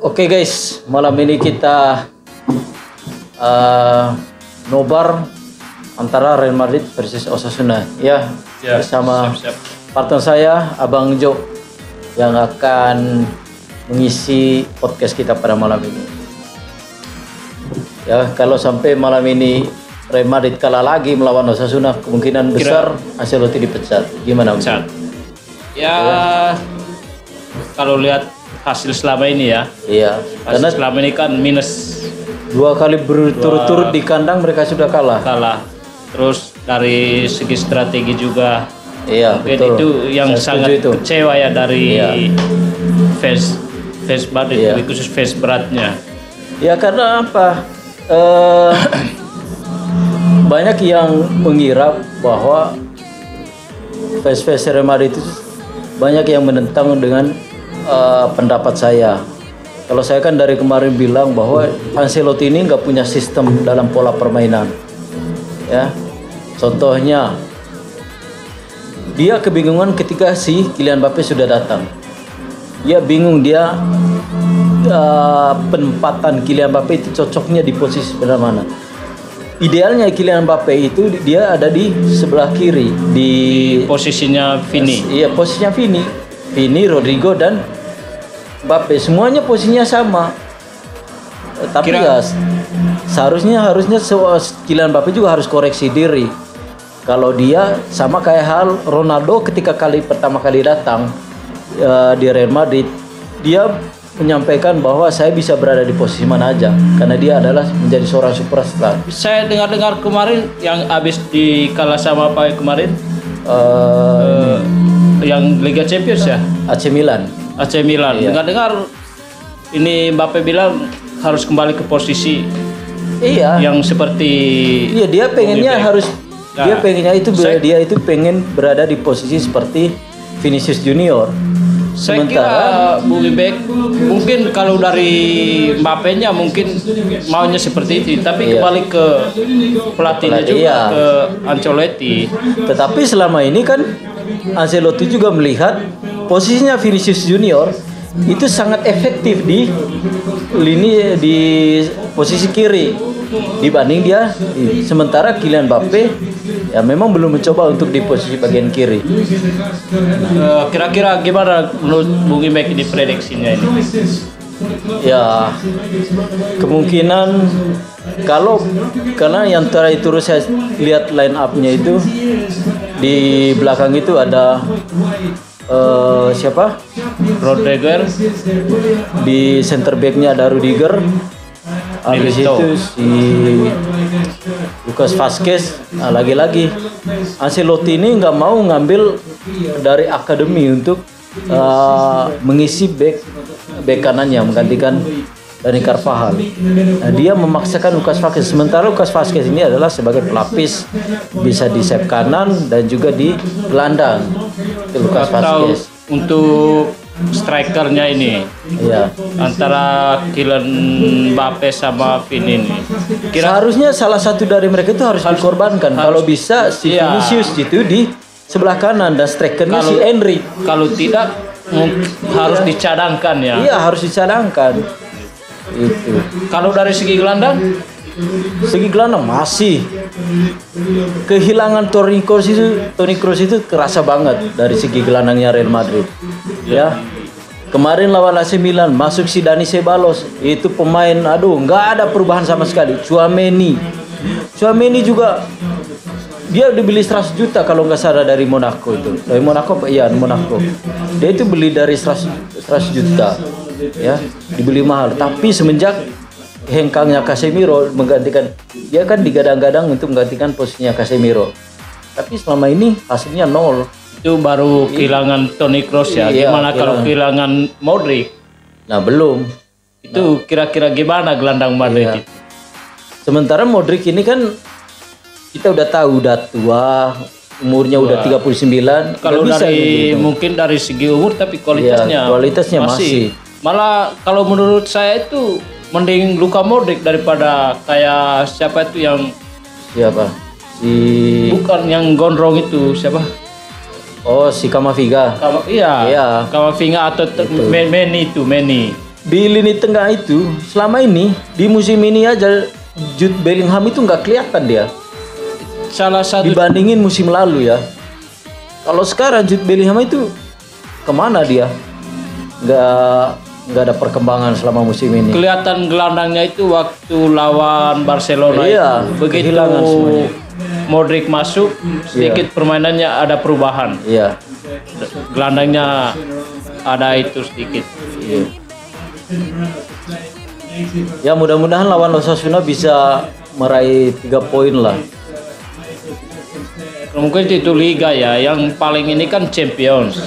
Oke guys, malam ini kita nobar antara Real Madrid versus Osasuna ya, bersama siap. partner saya Abang Jo yang akan mengisi podcast kita pada malam ini. Ya, kalau sampai malam ini Real Madrid kalah lagi melawan Osasuna, kemungkinan besar Ancelotti dipecat. Gimana? Pecat. Ya, kalau lihat hasil selama ini ya. Iya, Karena karena selama ini kan minus 2 kali berturut-turut di kandang mereka sudah kalah. Terus dari segi strategi juga. Iya, Mungkin betul. itu yang Saya sangat setuju itu. kecewa ya dari fans Madrid, Iya. lebih khusus fans beratnya. Ya karena apa? Banyak yang mengira bahwa fans Real Madrid itu banyak yang menentang dengan pendapat saya. Kalau saya kan dari kemarin bilang bahwa Ancelotti ini nggak punya sistem dalam pola permainan. Ya, contohnya dia kebingungan ketika si Kylian Mbappe sudah datang. Dia bingung penempatan Kylian Mbappe itu cocoknya di posisi benar mana. Idealnya Kylian Mbappe itu dia ada di sebelah kiri di Posisinya Vini. Iya, posisinya Vini, Rodrigo dan Mbappe, semuanya posisinya sama. Tapi harusnya Kylian Mbappe juga harus koreksi diri. Kalau dia sama kayak hal Ronaldo ketika pertama kali datang di Real Madrid, dia menyampaikan bahwa saya bisa berada di posisi mana aja karena dia adalah menjadi seorang superstar. Saya dengar kemarin yang habis dikalah sama apa kemarin? Yang Liga Champions ya? AC Milan. Iya. Dengar ini Mbappe bilang harus kembali ke posisi yang seperti. Iya, dia pengennya harus. Nah, dia pengennya itu dia itu pengen berada di posisi seperti Vinicius Junior. Saya kira Bung Ibek mungkin kalau dari Mbappe-nya mungkin maunya seperti itu, tapi kembali ke pelatihnya juga, ke Ancelotti. Tetapi selama ini kan Ancelotti juga melihat posisinya Vinicius Junior itu sangat efektif di posisi kiri dibanding dia. Sementara Kylian Mbappe ya memang belum mencoba untuk di posisi bagian kiri. Kira-kira gimana menurut Bung Ibek ini prediksinya ini? Ya, kemungkinan karena yang terakhir terus saya lihat line up-nya itu di belakang itu ada siapa? Rodrigo, di center back-nya ada Rudiger. Habis itu si Lucas Vazquez. Nah, lagi-lagi Ancelotti ini nggak mau ngambil dari akademi untuk mengisi back kanannya menggantikan Dani Carvajal. Nah, dia memaksakan Lucas Vazquez. Sementara Lucas Vazquez ini adalah sebagai pelapis, bisa di sayap kanan dan juga di gelandang. Itu Lucas Vazquez. Untuk strikernya ini, antara Kylian Mbappe sama Vini ini. Seharusnya salah satu dari mereka itu harus dikorbankan. Kalau bisa si Vinicius itu di sebelah kanan dan strikernya si Henry. Kalau tidak harus dicadangkan ya. Iya, harus dicadangkan. Itu. Kalau dari segi gelandang Masih kehilangan Toni Kroos itu kerasa banget dari segi gelandangnya Real Madrid. Ya. Kemarin lawan AC Milan masuk si Dani Ceballos, itu pemain nggak ada perubahan sama sekali. Tchouaméni juga dia dibeli 100 juta kalau nggak salah dari Monaco itu. Dari Monaco Monaco. Dia itu beli dari 100 juta. Ya, dibeli mahal. Tapi semenjak hengkangnya Casemiro menggantikan, dia kan digadang-gadang untuk menggantikan posisinya Casemiro. Tapi selama ini hasilnya 0. Itu baru kehilangan Toni Kroos ya. Gimana kalau kehilangan Modric? Nah, belum. Itu kira-kira gimana gelandang Madrid itu? Sementara Modric ini kan kita udah tahu udah tua, umurnya udah 39. Kalau mungkin dari segi umur, tapi kualitasnya masih. Malah kalau menurut saya itu mending Luka Modric daripada kayak siapa itu yang bukan yang gondrong itu siapa? Oh, si Camavinga. Camavinga atau Meni. di lini tengah itu selama ini di musim ini aja Jude Bellingham itu nggak kelihatan dia. Salah satu Dibandingin musim lalu ya. Kalau sekarang Jude Bellingham itu kemana dia? Nggak ada perkembangan selama musim ini. kelihatan gelandangnya itu waktu lawan Barcelona. Iya, Begitu kehilangan semuanya. Modric masuk, sedikit permainannya ada perubahan. Iya. Gelandangnya ada itu sedikit. Iya. Ya mudah-mudahan lawan Osasuna bisa meraih 3 poin lah. Mungkin itu liga ya, yang paling ini kan Champions.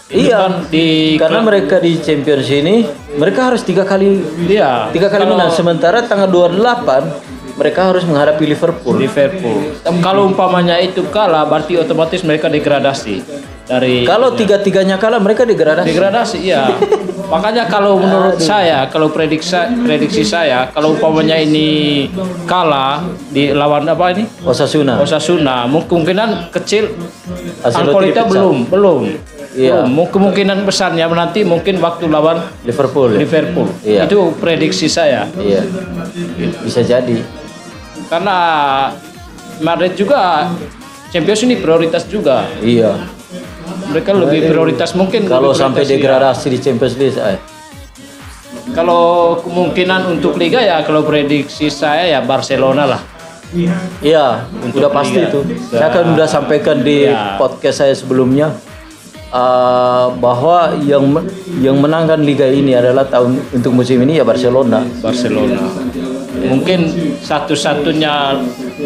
Itu Iya. kan Karena mereka di Champions ini mereka harus 3 kali iya, 3 kali kalau menang. Sementara tanggal 28 mereka harus menghadapi Liverpool. Kalau umpamanya itu kalah, berarti otomatis mereka degradasi dari. Kalau 3-3-nya kalah mereka degradasi. Iya. Makanya kalau menurut saya, kalau prediksi saya, kalau umpamanya ini kalah di lawan apa ini? Osasuna. Kemungkinan kecil Ancelotti Ankolita dipecat. belum. Iya. Kemungkinan besarnya nanti mungkin waktu lawan Liverpool. ya. Iya. Itu prediksi saya. Iya. Bisa jadi. Karena Madrid juga Champions ini prioritas juga. Iya. Mereka lebih prioritas mungkin. Kalau lebih sampai prioritas, degradasi di Champions League, Kalau kemungkinan untuk Liga ya, kalau prediksi saya ya Barcelona lah. iya, udah pasti Liga. itu. Saya kan udah sampaikan di Ya. podcast saya sebelumnya bahwa yang menangkan Liga ini adalah untuk musim ini ya Barcelona. Mungkin satu-satunya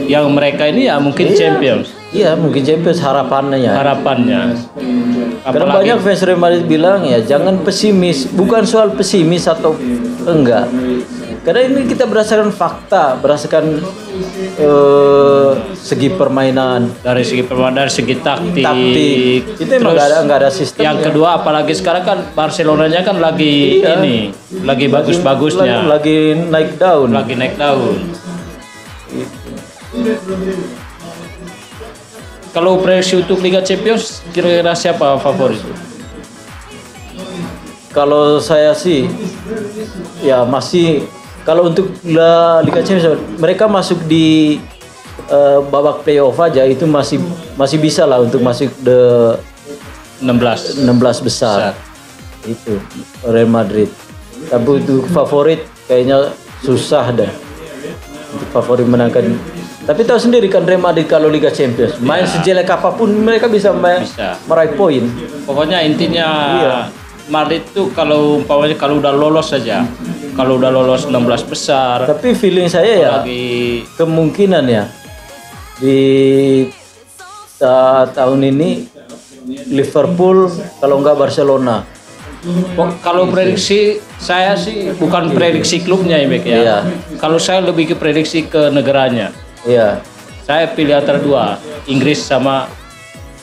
yang mereka ini ya mungkin Champions. Iya, mungkin Champions harapannya. Harapannya. Karena banyak fans Real Madrid bilang ya jangan pesimis, bukan soal pesimis atau enggak. Karena ini kita berdasarkan fakta, berdasarkan segi permainan, dari segi permainan, dari segi taktik. Itu emang nggak ada sistem. Yang kedua, apalagi sekarang kan Barcelonanya kan lagi lagi bagus-bagusnya. Lagi naik daun. Kalau prediksi untuk Liga Champions, kira-kira siapa favorit? Kalau saya sih, ya masih kalau untuk Liga Champions mereka masuk di babak playoff aja itu masih bisa lah untuk masuk the 16 besar. Itu Real Madrid. Tapi untuk favorit kayaknya susah dah untuk favorit menangkan. Tapi tahu sendiri kan Real Madrid kalau Liga Champions main sejelek apapun mereka bisa meraih poin. Pokoknya intinya Madrid tuh kalau umpamanya kalau udah lolos saja, kalau udah lolos 16 besar. Tapi feeling saya ya kemungkinan ya di tahun ini Liverpool kalau enggak Barcelona. Kalau prediksi saya sih bukan prediksi klubnya ya Bek ya. Iya. Kalau saya lebih ke prediksi ke negaranya. Iya. Saya pilih antara dua, Inggris sama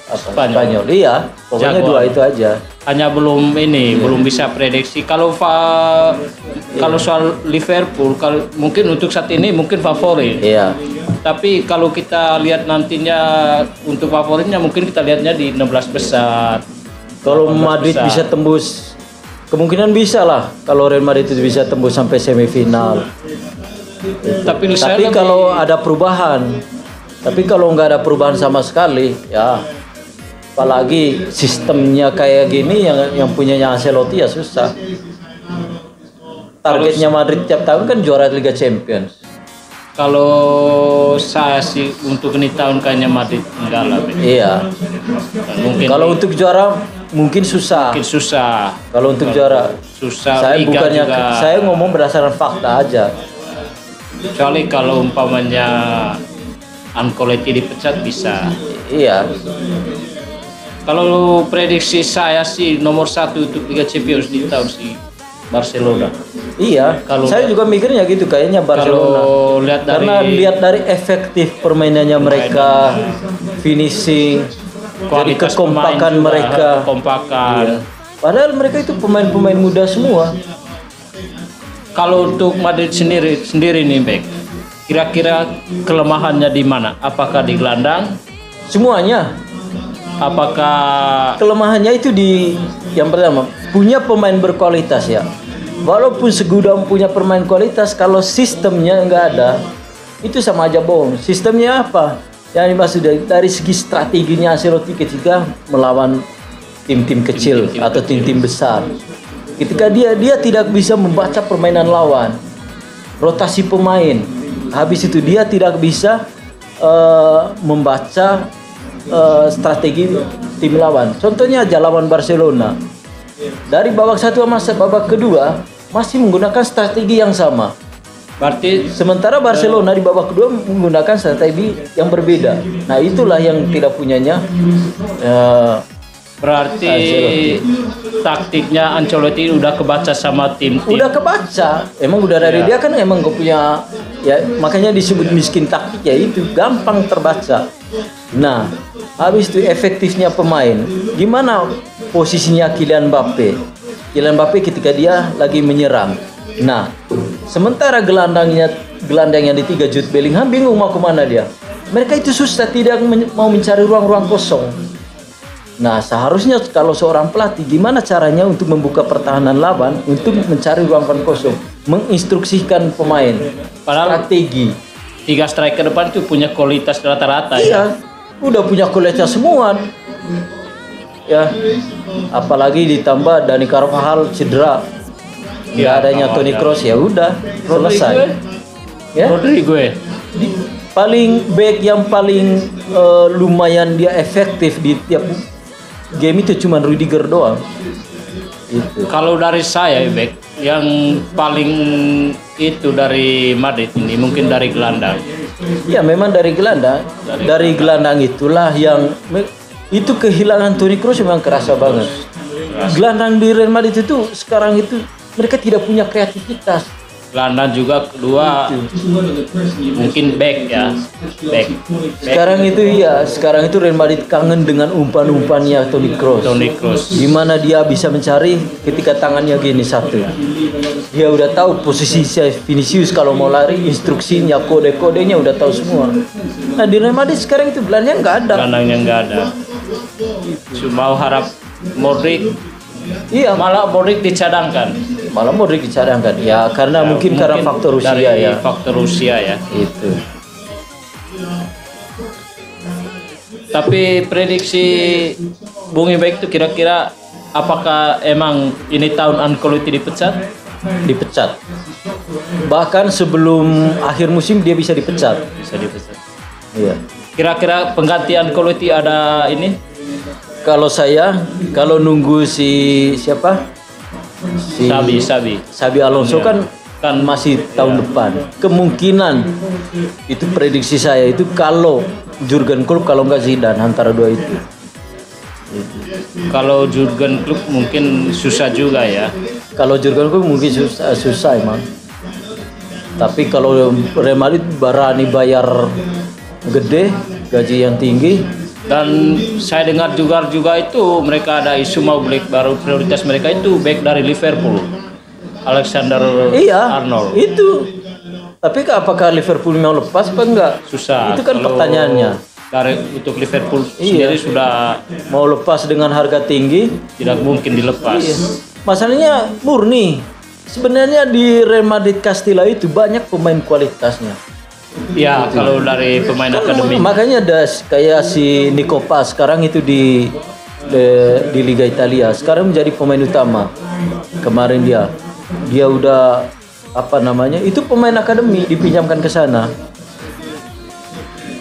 Spanyol. Iya, pokoknya Jagoan. dua itu aja. Hanya belum bisa prediksi. Kalau soal Liverpool, kalau mungkin untuk saat ini mungkin favorit. Iya. Tapi kalau kita lihat nantinya untuk favoritnya mungkin kita lihatnya di 16 besar. Kalau Madrid bisa tembus, kemungkinan bisa lah. Kalau Real Madrid itu bisa tembus sampai semifinal. Tapi kalau ada perubahan, tapi kalau nggak ada perubahan sama sekali, ya apalagi sistemnya kayak gini yang punyanya Ancelotti ya susah. Targetnya Madrid tiap tahun kan juara Liga Champions. Kalau saya sih untuk ini tahun kayaknya Madrid enggak lah. Iya. Mungkin kalau untuk juara mungkin susah. Kalau untuk juara susah. Saya bukannya saya ngomong berdasarkan fakta aja. Kecuali kalau umpamanya Ancelotti dipecat bisa. Iya. Kalau prediksi saya sih nomor 1 untuk Liga Champions di tahun si Barcelona. Iya. Saya juga mikirnya gitu kayaknya Barcelona. Karena lihat dari efektif permainannya mereka, finishing, dari kekompakan mereka. Iya. Padahal mereka itu pemain-pemain muda semua. Kalau untuk Madrid sendiri nih Bek, kira-kira kelemahannya di mana? Apakah di gelandang? Semuanya. Apakah kelemahannya itu di yang pertama punya pemain berkualitas ya. walaupun segudang punya pemain kualitas, kalau sistemnya nggak ada, itu sama aja bohong. Sistemnya apa? Yang dimaksud dari segi strateginya Ancelotti ketika melawan tim-tim kecil atau tim-tim besar. Ketika dia tidak bisa membaca permainan lawan, rotasi pemain. Habis itu dia tidak bisa membaca strategi tim lawan. Contohnya aja lawan Barcelona. Dari babak 1 sampai babak kedua masih menggunakan strategi yang sama. Berarti Sementara Barcelona di babak kedua menggunakan strategi yang berbeda. Nah, itulah yang tidak punyanya berarti Ancelotti. taktiknya Ancelotti udah kebaca sama tim-tim. Udah kebaca. Emang udah dari dia kan emang gak punya, ya makanya disebut miskin taktik, ya itu gampang terbaca. Nah, habis itu efektifnya pemain. Gimana posisinya Kylian Mbappe? Kylian Mbappe ketika dia lagi menyerang. Nah, sementara gelandang yang di 3 Jude Bellingham bingung mau kemana dia. Mereka itu susah, tidak mau mencari ruang-ruang kosong. Nah, seharusnya kalau seorang pelatih gimana caranya untuk membuka pertahanan lawan untuk mencari ruang kosong, menginstruksikan pemain, Padahal strategi. 3 striker depan itu punya kualitas rata-rata ya. Iya, udah punya kualitas semua. Ya, apalagi ditambah Dani Carvajal cedera. Nggak Iya, adanya Toni Kroos, ya udah selesai. Ya, Rodrigo back yang paling lumayan dia efektif di tiap game itu cuma Rudiger doang. Itu. Kalau dari saya back yang paling itu dari Madrid ini mungkin dari gelandang. Ya memang dari gelandang. Dari gelandang itulah yang itu kehilangan Toni Kroos memang kerasa banget. Gelandang di Real Madrid itu sekarang itu mereka tidak punya kreativitas. Gelandang juga kedua mungkin back ya. Back. Sekarang itu Real Madrid kangen dengan umpan-umpannya Toni Kroos. Gimana dia bisa mencari ketika tangannya gini satu. Dia udah tahu posisi Vinicius kalau mau lari, instruksinya, kode-kodenya udah tahu semua. Nah, di Real Madrid sekarang itu gelandangnya nggak ada. Gelandangnya nggak ada. Cuma harap Modric. Iya, Malah Modric dicadangkan. Ya karena mungkin karena faktor usia dari ya. Faktor usia ya. Itu. Tapi prediksi Bung Ibaik itu kira-kira apakah emang ini tahun Ancelotti dipecat? Dipecat. Bahkan sebelum akhir musim dia bisa dipecat. Bisa dipecat. Iya. Kira-kira pengganti Ancelotti ada ini? Kalau nunggu siapa? Xabi Alonso Ya. kan masih tahun depan. Kemungkinan itu prediksi saya itu kalau Jurgen Klopp, kalau nggak Zidane, antara dua itu. Kalau Jurgen Klopp mungkin susah juga ya. Kalau Jurgen Klopp mungkin susah emang. Tapi kalau Real Madrid berani bayar gede, gaji yang tinggi. Dan saya dengar juga itu mereka ada isu mau baru prioritas mereka itu back dari Liverpool, Alexander Arnold. Itu. Tapi apakah Liverpool mau lepas apa enggak? Susah. Itu kan kalau pertanyaannya. Untuk Liverpool sendiri sudah mau lepas dengan harga tinggi, tidak mungkin dilepas. Iya. Masalahnya murni. Sebenarnya di Real Madrid Castilla itu banyak pemain kualitasnya. Ya, kalau dari pemain akademi. Makanya ada kayak si Nico Paz sekarang itu di Liga Italia. Sekarang menjadi pemain utama. Kemarin dia udah itu pemain akademi dipinjamkan ke sana.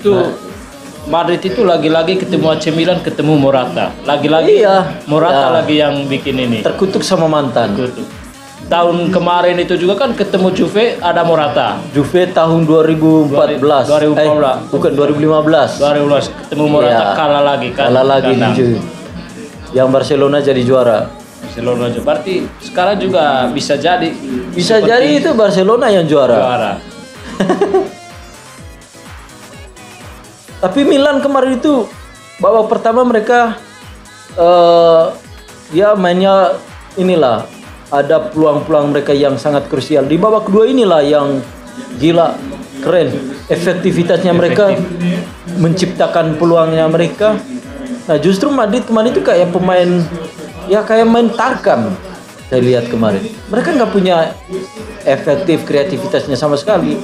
Itu Madrid itu lagi-lagi ketemu AC Milan, ketemu Morata. Lagi-lagi Morata lagi yang bikin ini. Terkutuk sama mantan. Tahun kemarin itu juga kan ketemu Juve, ada Morata. Juve tahun 2014. Bukan 2015. 2015 ketemu Morata, kalah lagi kan. Kalah lagi yang Barcelona jadi juara. Barcelona juga. Berarti sekarang juga bisa jadi itu Barcelona yang juara. Tapi Milan kemarin itu babak pertama mereka dia mainnya inilah, ada peluang-peluang mereka yang sangat krusial. Di babak kedua inilah yang gila, keren. Efektivitasnya mereka menciptakan peluangnya mereka. Nah, justru Madrid kemarin itu kayak main Tarkam. Saya lihat kemarin, mereka nggak punya efektif kreativitasnya sama sekali.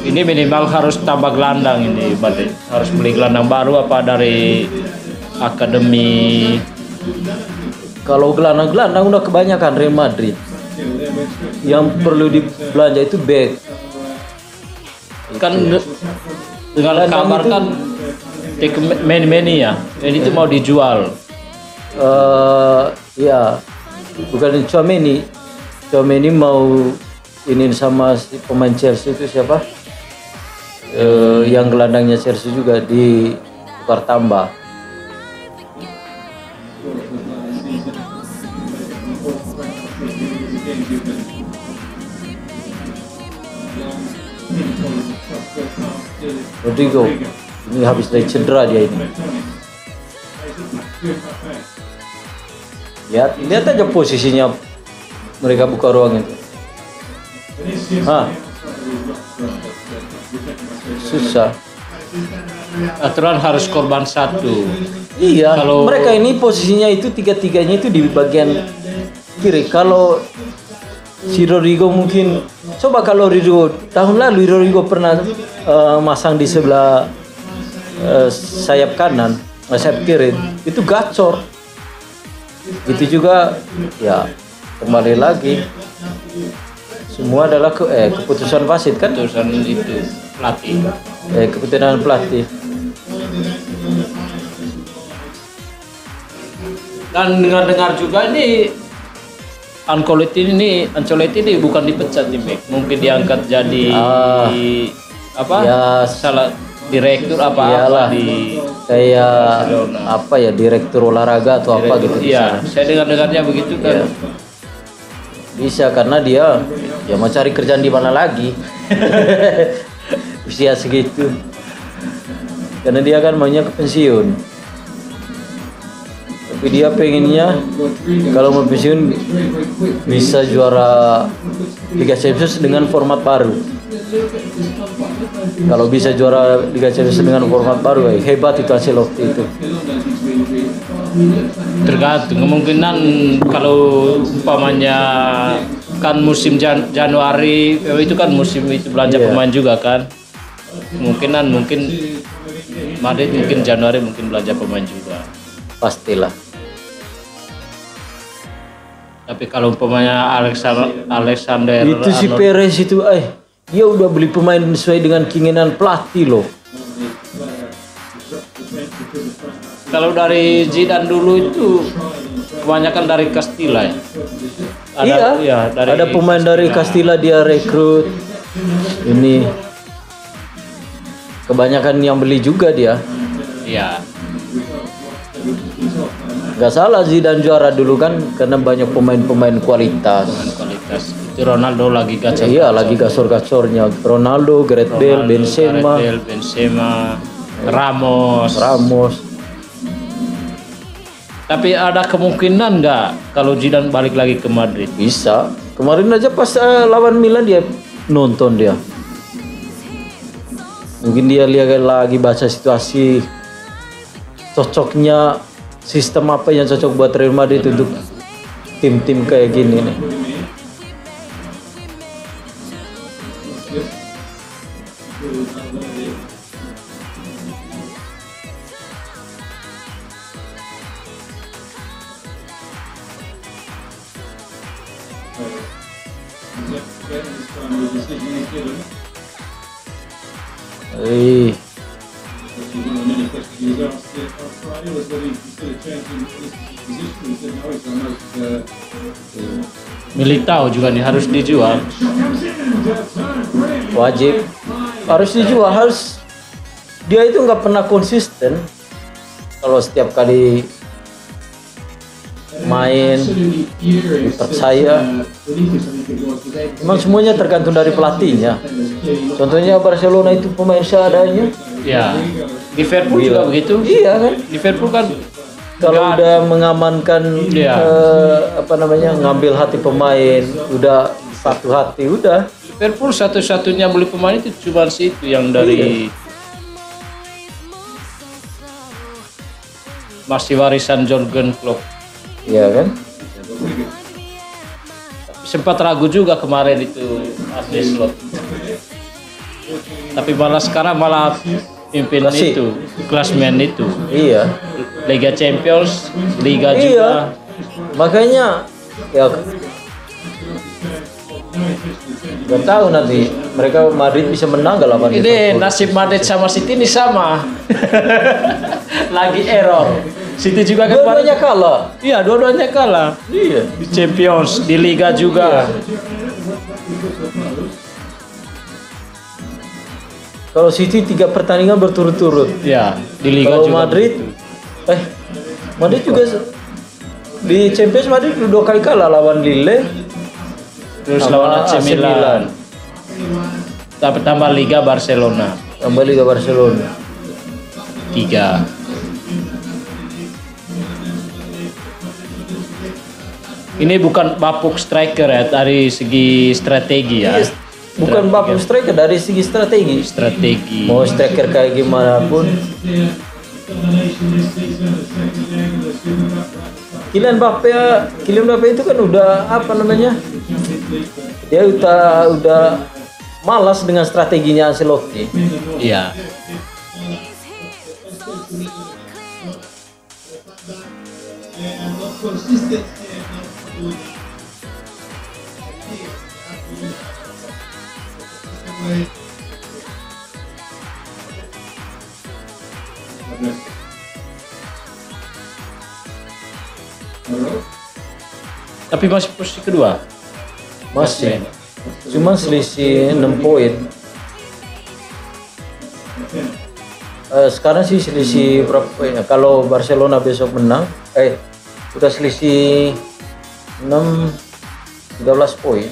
Ini minimal harus tambah gelandang ini, berarti harus beli gelandang baru apa dari akademi. Kalau gelandang-gelandang udah kebanyakan Real Madrid. Yang perlu dibelanja itu back. Kan dengan kabar kan Meni ya, ini itu mau dijual. Ya, bukan Tchouaméni. Tchouaméni mau ini sama si pemain Chelsea itu siapa? Yang gelandangnya Chelsea juga ditukar tambah. Rodrigo ini habis dari cedera dia ini. Lihat aja posisinya mereka buka ruang itu. Susah. Aturan harus korban satu. Iya. Kalau mereka ini posisinya itu tiga-tiganya itu di bagian kiri. Kalau si Rodrigo mungkin coba kalau Rodrigo tahun lalu Rodrigo pernah masang di sebelah sayap kanan, sayap kiri itu gacor. Itu juga ya kembali lagi semua adalah keputusan wasit kan? Keputusan itu pelatih. Keputusan pelatih. Dan dengar-dengar juga ini Ancelotti ini bukan dipecat nih, Mek. Mungkin diangkat jadi apa? Ya, salah direktur apa di kayak apa ya, direktur olahraga atau apa gitu. Iya, saya dengar-dengarnya begitu kan. Ya. Bisa karena dia ya mau cari kerjaan di mana lagi. Usia segitu. Karena dia kan maunya ke pensiun. Tapi dia pengennya kalau mau pensiun bisa juara Liga Champions dengan format baru. Kalau bisa juara Liga Champions dengan format baru, hebat itu Ancelotti itu. Tergantung kemungkinan kalau umpamanya kan musim Januari itu kan musim itu belanja pemain juga kan. Kemungkinan mungkin Madrid mungkin Januari mungkin belanja pemain juga. Pastilah. Tapi kalau umpamanya Alexander itu si Perez itu dia udah beli pemain sesuai dengan keinginan pelatih loh. Kalau dari Zidane dulu itu kebanyakan dari Castilla ya. Ada pemain dari Castilla dia rekrut. Ini kebanyakan yang beli juga dia. Iya. Gak salah Zidane juara dulu kan karena banyak pemain-pemain kualitas. Itu Ronaldo lagi gacor. Iya, lagi gacor-gacornya. Ronaldo, Gareth Bale, Benzema, Ramos. Tapi ada kemungkinan nggak kalau Zidane balik lagi ke Madrid? Bisa. Kemarin aja pas lawan Milan dia nonton dia. Mungkin dia lihat lagi baca situasi cocoknya sistem apa yang cocok buat Real Madrid untuk tim-tim kayak gini nih. Militao juga nih harus dijual. Wajib harus dijual, harus. Dia itu nggak pernah konsisten. Kalau setiap kali main dipercaya, memang semuanya tergantung dari pelatihnya. Contohnya Barcelona itu pemain seadanya. Ya, Liverpool juga begitu. Iya kan? Liverpool kan kalau udah mengamankan apa namanya, ngambil hati pemain, udah satu hati, udah. Liverpool satu-satunya beli pemain itu cuma si itu yang dari masih warisan Jurgen Klopp. Iya kan? Sempat ragu juga kemarin itu Arne Slot. Tapi malah sekarang malah pimpin itu, klasmen itu. Iya. Liga Champions, Liga Iya. juga. Makanya ya gak tahu nanti mereka Madrid bisa menang gak lawan Ini nasib Madrid sama City ini sama. Lagi error. City juga kan dua-duanya kalah. Iya, dua-duanya kalah. Iya. Di Champions, di Liga juga. Kalau City 3 pertandingan berturut-turut. Iya, di Liga kalau juga. Madrid Madrid juga di Champions Madrid 2 kali kalah lawan Lille. Terus lawan AC Milan. Tambah Liga Barcelona. Tambah Liga Barcelona. 3. Ini bukan bapuk striker ya dari segi strategi ya. Bukan bapuk striker dari segi strategi. Strategi. Mau striker kayak gimana pun. Kylian Mbappe itu kan udah apa namanya? Dia udah malas dengan strateginya Ancelotti. Iya. Tapi masih posisi kedua. Masih. Cuma selisih 6 poin. Sekarang sih selisih berapa poin ya? Kalau Barcelona besok menang, udah selisih 13 poin.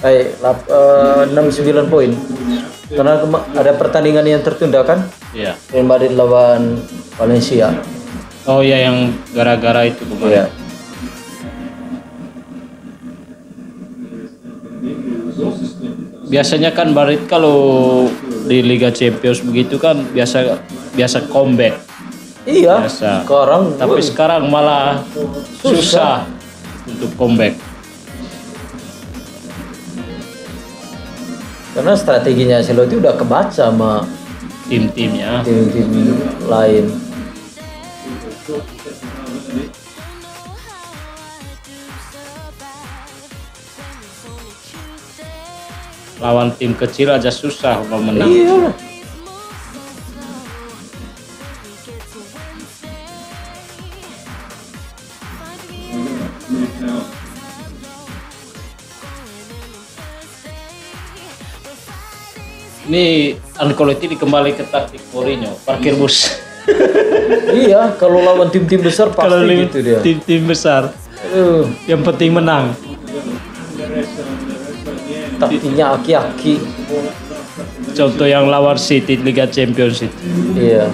6-9 poin. Karena ada pertandingan yang tertunda kan? Iya. Real Madrid lawan Valencia. Oh iya, yang gara-gara itu kemarin. Iya. Biasanya kan Madrid kalau di Liga Champions begitu kan biasa comeback. Iya. Biasa. Tapi sekarang malah susah untuk comeback. Karena strateginya Ancelotti udah kebaca sama tim-timnya. Tim-tim lain. Lawan tim kecil aja susah mau menang. Iya. Ini Ancelotti dikembali ke taktik Mourinho, parkir bus. Iya, kalau lawan tim-tim besar pasti gitu dia. Tim-tim besar. Yang penting menang. Taktiknya aki-aki. Contoh yang lawan City Liga Champions itu. Iya.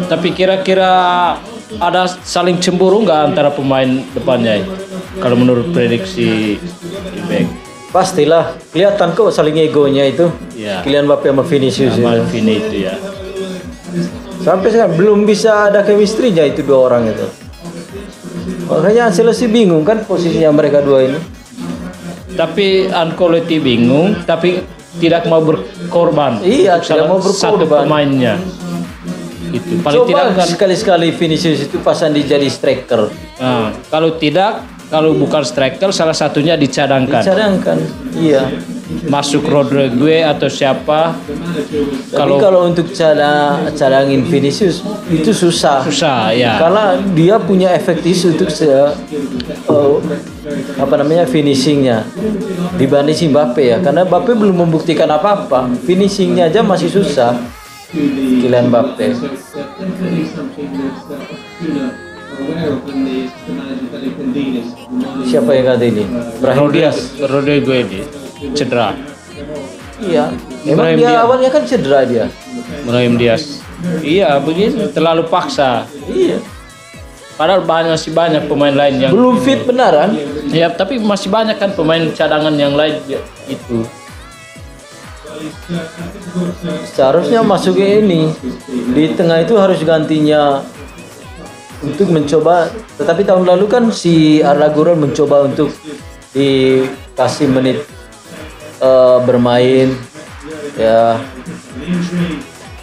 Tapi kira-kira ada saling cemburu nggak antara pemain depannya? Kalau menurut prediksi Ibek? Pastilah, kelihatan kok saling egonya itu. Ya. Kylian Mbappe sama Vinicius Sama itu. Vini itu ya. Sampai sekarang belum bisa ada chemistry-nya itu dua orang itu. Makanya Ancelotti bingung kan posisinya mereka dua ini. Tapi Ancelotti bingung, tapi tidak mau berkorban. Iya, tidak mau satu berkorban. pemainnya. Itu paling tidak Coba kan. sekali-sekali Vinicius itu pasang di jadi striker. Nah, kalau bukan striker, salah satunya dicadangkan. Dicadangkan, iya. Masuk Rodrigue atau siapa? Tapi kalau untuk cadangin Vinicius itu susah. Susah ya. Karena dia punya efektif untuk finishingnya dibanding si Mbappe ya. Karena Mbappe belum membuktikan apa-apa. Finishingnya aja masih susah. Kylian Mbappe. Siapa yang kata ini? Brahim Diaz. Rodrigo ini cedera. Iya. Emang Brahim dia Diaz. awalnya kan cedera dia. Brahim Diaz. Iya, begini terlalu paksa. Iya. Padahal masih banyak pemain lain yang Belum fit benaran. Ya, tapi masih banyak kan pemain cadangan yang lain itu. Seharusnya masuknya ini di tengah itu harus gantinya untuk mencoba. Tetapi tahun lalu kan si Arda Güler mencoba untuk dikasih menit bermain ya,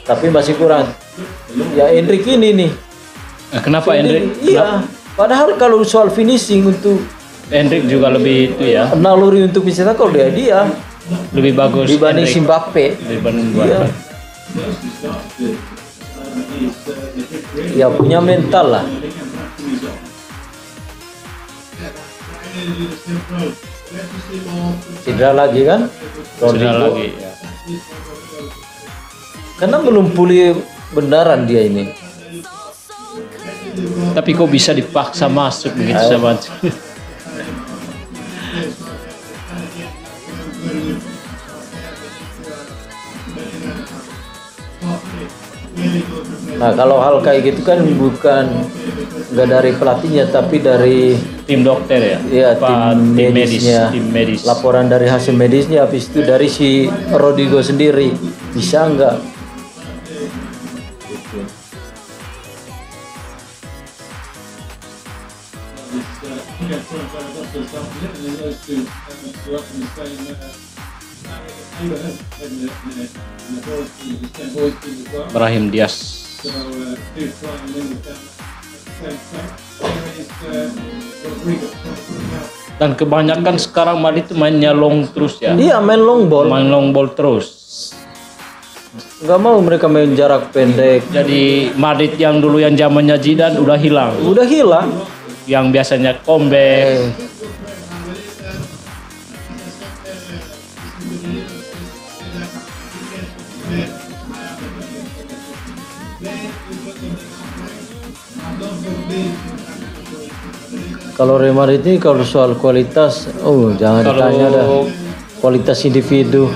tapi masih kurang. Ya Endrick ini nih. Kenapa Endrick? Iya. Padahal kalau soal finishing untuk Endrick juga lebih itu ya, naluri untuk mencetak gol dia lebih bagus dibanding Endrick. Mbappe. Dibanding Iya. Mbappe. Ya punya mental lah. Cedera lagi kan? Sudah Rodrigo. lagi ya. Karena belum pulih benaran dia ini. Tapi kok bisa dipaksa masuk begitu sama Nah kalau hal kayak gitu kan bukan nggak dari pelatihnya tapi dari tim dokter ya? ya Apa, tim medisnya. tim medis. Laporan dari hasil medisnya, habis itu dari si Rodrigo sendiri bisa nggak? Brahim Diaz. Dan kebanyakan sekarang Madrid itu mainnya long terus ya. Iya main long ball, Main long ball terus. nggak mau mereka main jarak pendek. Jadi Madrid yang dulu yang zamannya Zidane udah hilang. Udah hilang. Yang biasanya comeback. Kalau Real Madrid ini kalau soal kualitas, jangan Kalau- ditanya dah. Kualitas individu.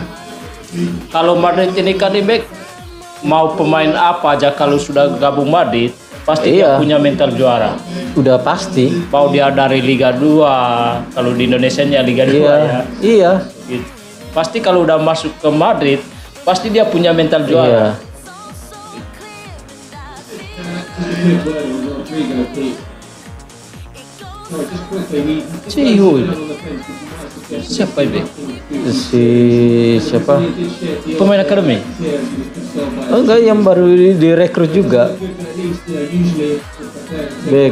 Kalau Madrid ini kan back mau pemain apa aja kalau sudah gabung Madrid pasti dia Iya. punya mental juara. Udah pasti. Mau dia dari Liga 2, kalau di Indonesia nya Liga 2 Iya. ya. Iya. Gitu. Pasti kalau udah masuk ke Madrid pasti dia punya mental Iya. juara. Ciu. Siapa ini? Si siapa? Pemain akademi. Enggak, yang baru direkrut juga.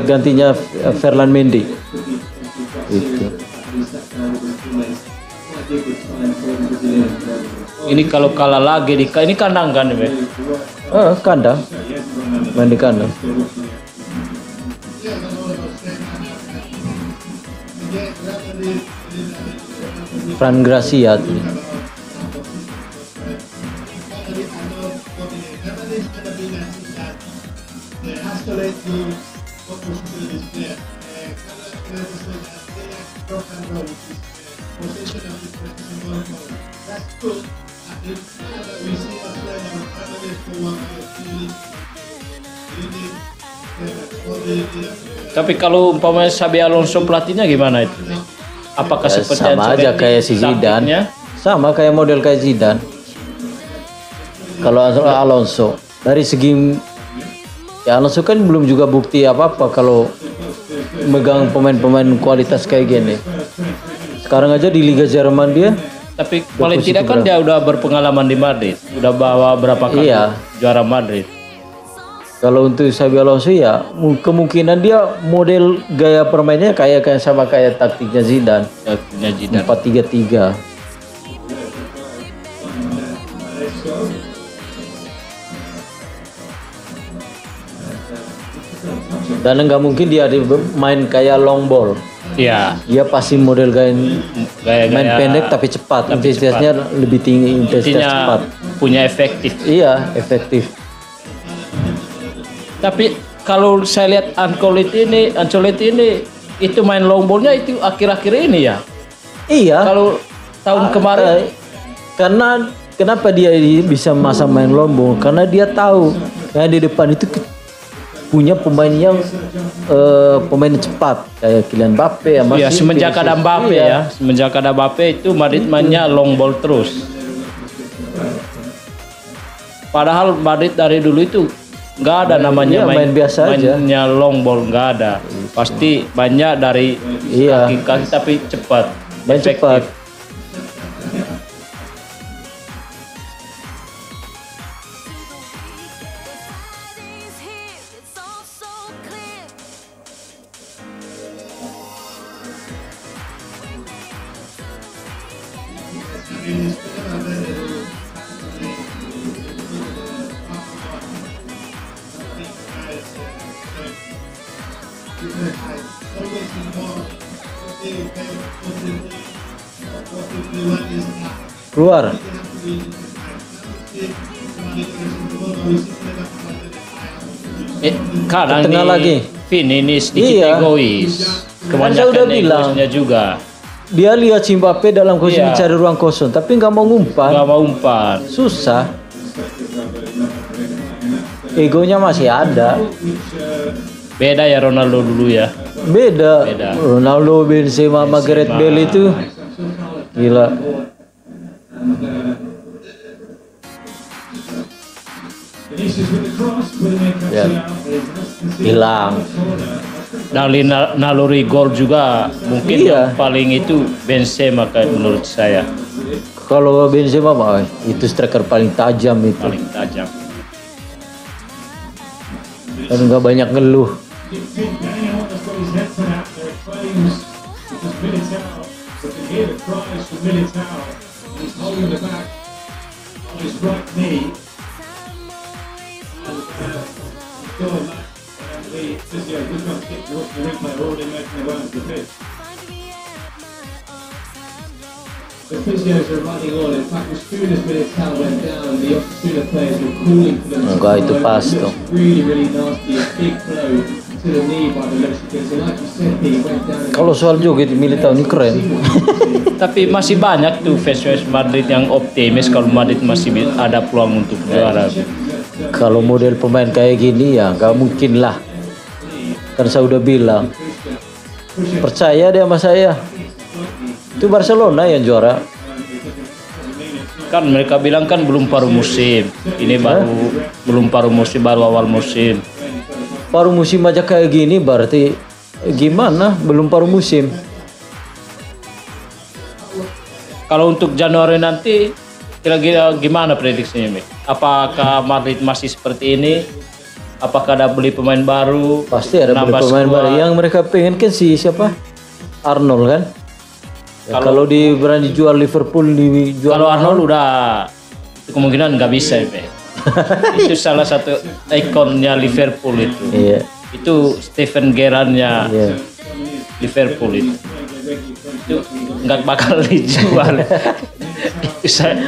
Gantinya Ferland Mendy. Itu. Ini kalau kalah lagi ini kandang kan, Bek? Kandang. Main di kandang. Fran Gracia tuh. Tapi kalau umpamanya Xabi Alonso pelatihnya gimana itu? Apakah Ya, seperti sama aja Ancelotti kayak si Zidane. taktiknya? Sama kayak model kayak Zidane. Kalau Alonso dari segi ya Alonso kan belum juga bukti apa-apa kalau megang pemain-pemain kualitas kayak gini. Sekarang aja di Liga Jerman dia. Tapi paling tidak kan dia udah berpengalaman di Madrid, udah bawa berapa kali Iya. juara Madrid. Kalau untuk Xabi Alonso ya kemungkinan dia model gaya permainnya kayak sama kayak taktiknya Zidane. Taktiknya Zidane. 4-3-3. Dan nggak mungkin dia main kayak long ball. Iya, Dia pasti model gaya main gaya-gaya pendek tapi cepat. Intensitasnya lebih tinggi, intensitas intinya cepat. punya efektif. Iya, efektif. Tapi kalau saya lihat Ancelotti ini itu main long ballnya itu akhir-akhir ini ya. Iya. Kalau tahun kemarin karena kenapa dia bisa masa main long ball? Karena dia tahu yang di depan itu punya pemain yang pemain cepat kayak Kylian Mbappe ya. Iya, semenjak ada Mbappe ya. Semenjak ada Mbappe itu Madrid mainnya long ball terus. Padahal Madrid dari dulu itu nggak ada namanya main biasa mainnya aja. Long ball nggak ada. Pasti banyak dari kaki-kaki tapi cepat. Main cepat. Keluar. Kadang tengah lagi. Vin ini sedikit egois. Kebanyakan udah bilang juga. Dia lihat Mbappe dalam posisi mencari ruang kosong, tapi nggak mau ngumpan. Nggak mau umpan. Susah. Egonya masih ada. Beda ya Ronaldo dulu ya. Beda. Ronaldo, Benzema, Gareth Bale itu gila. Ya. Hilang. Dari naluri gol juga mungkin yang paling itu Benzema menurut saya. Kalau Benzema mah itu striker paling tajam itu. Paling tajam. Dan nggak banyak ngeluh. The physios are running on. In fact, as soon as Militao went down, the Osasuna players were calling for them. Enggak, itu pas tuh. Really nasty, a big blow to the knee by the Mexicans. And like you said, he went down. Kalau soal joget Militao ini keren. Tapi masih banyak tuh fans Madrid yang optimis kalau Madrid masih ada peluang untuk juara. Kalau model pemain kayak gini ya nggak mungkin lah. Kan saya udah bilang, percaya dia sama saya. Itu Barcelona yang juara. Kan mereka bilang kan belum paruh musim. Ini belum paruh musim, baru awal musim. Paruh musim aja kayak gini berarti gimana? Belum paruh musim. Kalau untuk Januari nanti kira-kira gimana prediksinya, Mik? Apakah Madrid masih seperti ini? Apakah ada beli pemain baru? Pasti ada beli pemain baru. Yang mereka pengen kan si siapa? Arnold kan? Ya, kalau berani jual Liverpool dijual. Kalau Arnold udah itu kemungkinan nggak bisa ya. Itu salah satu ikonnya Liverpool itu. Iya. Itu Steven Gerrardnya Liverpool itu. Itu nggak bakal dijual. Itu saya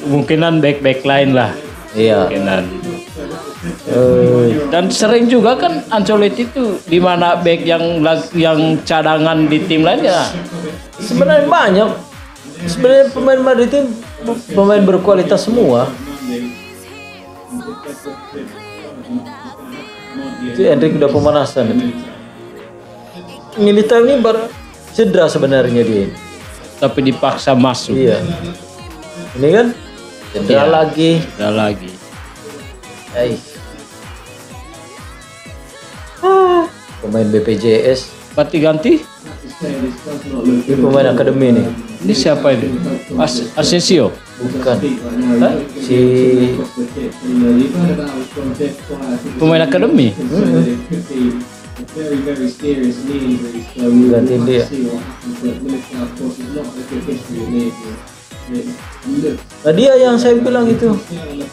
kemungkinan back lain lah. Iya. Kemungkinan. Dan sering juga kan Ancelotti itu di mana back yang cadangan di tim lainnya. Sebenarnya banyak. Sebenarnya pemain Madrid itu pemain berkualitas semua. Itu Endrick udah pemanasan itu. Militao ini cedera sebenarnya dia. Tapi dipaksa masuk. Iya. Ini kan cedera lagi. Cedera lagi. Pemain BPJS. Berarti ganti? Ini pemain akademi nih. Ini siapa ini? Asensio? Bukan. Hah? Si pemain akademi? Ganti dia. Nah dia yang saya bilang itu,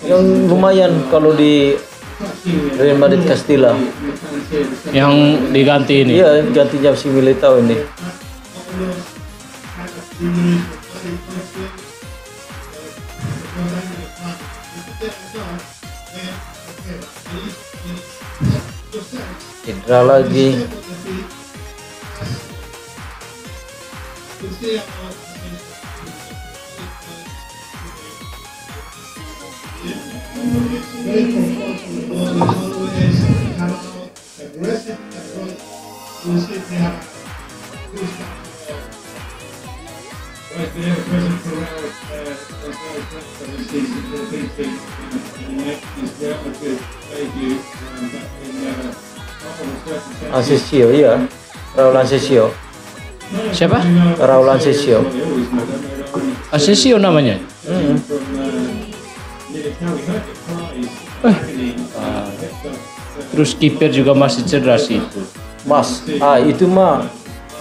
yang lumayan kalau di Real Madrid Castilla. Yang diganti ini? Iya, gantinya si Militao ini. Cedera lagi. Asensio, iya. Raul Asensio. Siapa? Raul Asensio. Asensio namanya. Terus kiper juga masih cedera sih itu. Mas, itu mah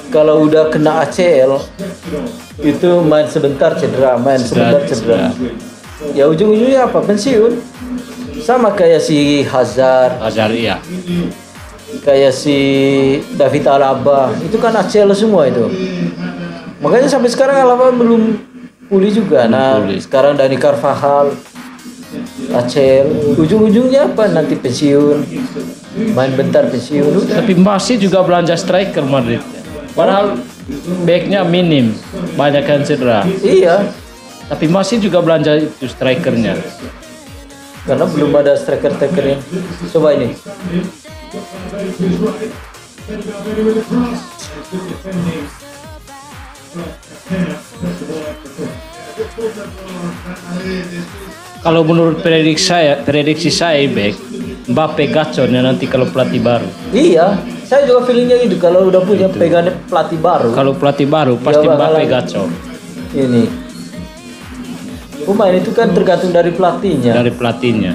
kalau udah kena ACL itu main sebentar cedera, main sebentar cedera. Ya ujung-ujungnya apa? Pensiun. Sama kayak si Hazard, Iya. kayak si David Alaba, itu kan ACL semua itu. Makanya sampai sekarang Alaba belum pulih juga. Nah, sekarang Dani Carvajal ACL, ujung-ujungnya apa? Nanti pensiun, main bentar pensiun. Udah. Tapi masih juga belanja striker Madrid. Padahal backnya minim, banyak yang cedera. Iya, Tapi masih juga belanja itu strikernya. karena belum ada striker-strikernya. Coba ini. Kalau menurut prediksi saya back Mbappe gacor ya nanti kalau pelatih baru. Iya, saya juga feelingnya gitu. Kalau udah punya pegangan pelatih baru, Kalau pelatih baru pasti Dia Mbappe bakalan- gacor ini pemain itu kan tergantung dari pelatihnya. dari pelatihnya.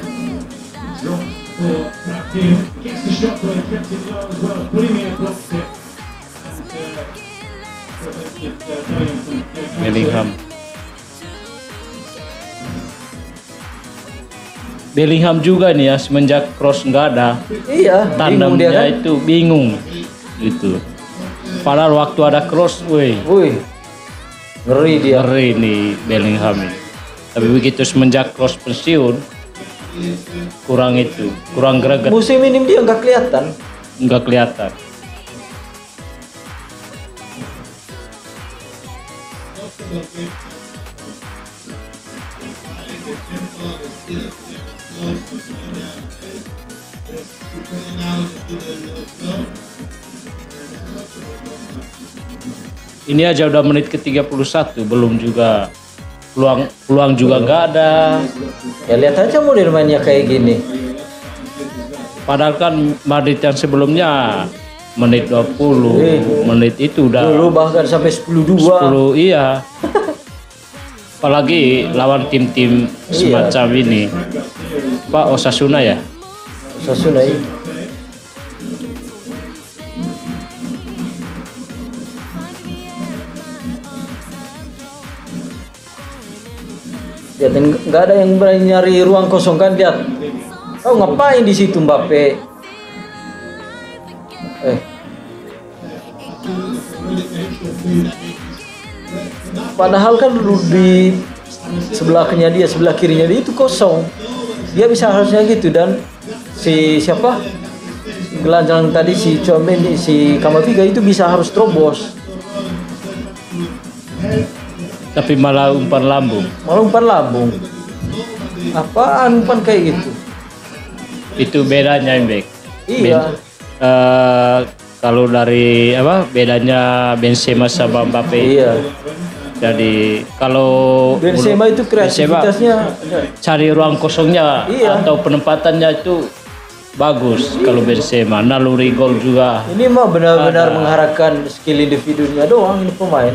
Bellingham juga nih ya semenjak Kroos nggak ada Iya, bingung dia tandemnya kan. itu bingung gitu. Padahal waktu ada Kroos, woi Wih, ngeri dia. ngeri nih Bellingham ini. Tapi begitu semenjak Kroos pensiun kurang greget, Musim ini dia nggak kelihatan. nggak kelihatan. Ini aja udah menit ke-31 belum juga peluang juga nggak ada. Ya lihat aja model mainnya kayak gini. Padahal kan Madrid yang sebelumnya menit 20 menit itu udah Dulu bahkan sampai 10-2. 10 iya. Apalagi lawan tim-tim semacam ini. Pak Osasuna ya. Osasuna ini. Lihat, nggak ada yang berani nyari ruang kosong kan, lihat. Oh, ngapain di situ Mbappe? Padahal kan di sebelahnya dia, sebelah kirinya dia itu kosong. Dia bisa harusnya gitu. Dan si siapa? Gelandang tadi si Tchouaméni, si Camavinga itu bisa harus terobos. Tapi malah umpan lambung. Malah umpan lambung. Apaan umpan kayak gitu? Itu bedanya Mbak. Iya. Kalau dari apa bedanya Benzema sama Mbappe. Iya. Jadi kalau Benzema itu kreativitasnya cari ruang kosongnya Iya. atau penempatannya itu bagus kalau Benzema. Naluri gol juga. ini mah benar-benar mengharapkan skill individunya doang ini pemain.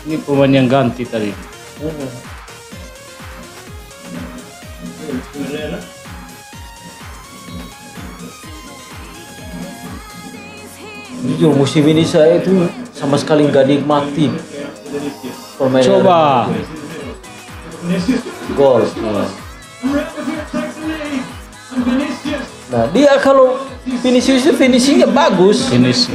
Ini pemain yang ganti tadi. Jujur musim ini saya itu sama sekali nggak nikmati permainan. Coba. Gol. Nah dia kalau Vinicius itu finishingnya bagus. Finish.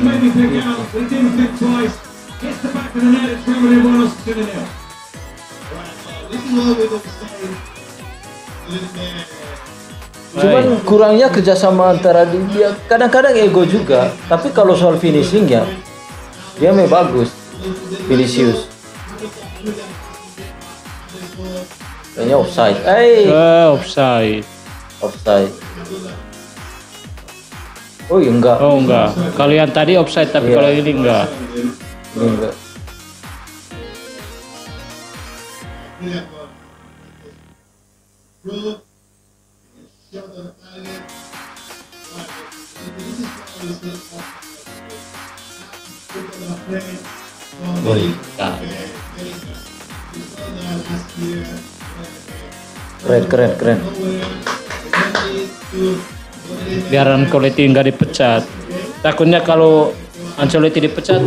Cuman kurangnya kerjasama antara dia, kadang-kadang ego juga. Tapi kalau soal finishingnya, dia memang bagus. Vinicius. Kayaknya offside. Offside. Offside. Oh iya, enggak. Oh enggak. Kalau yang tadi offside tapi kalau ini enggak. Ini enggak. Oh, iya. Keren. Biar Ancelotti nggak dipecat. Takutnya kalau Ancelotti dipecat,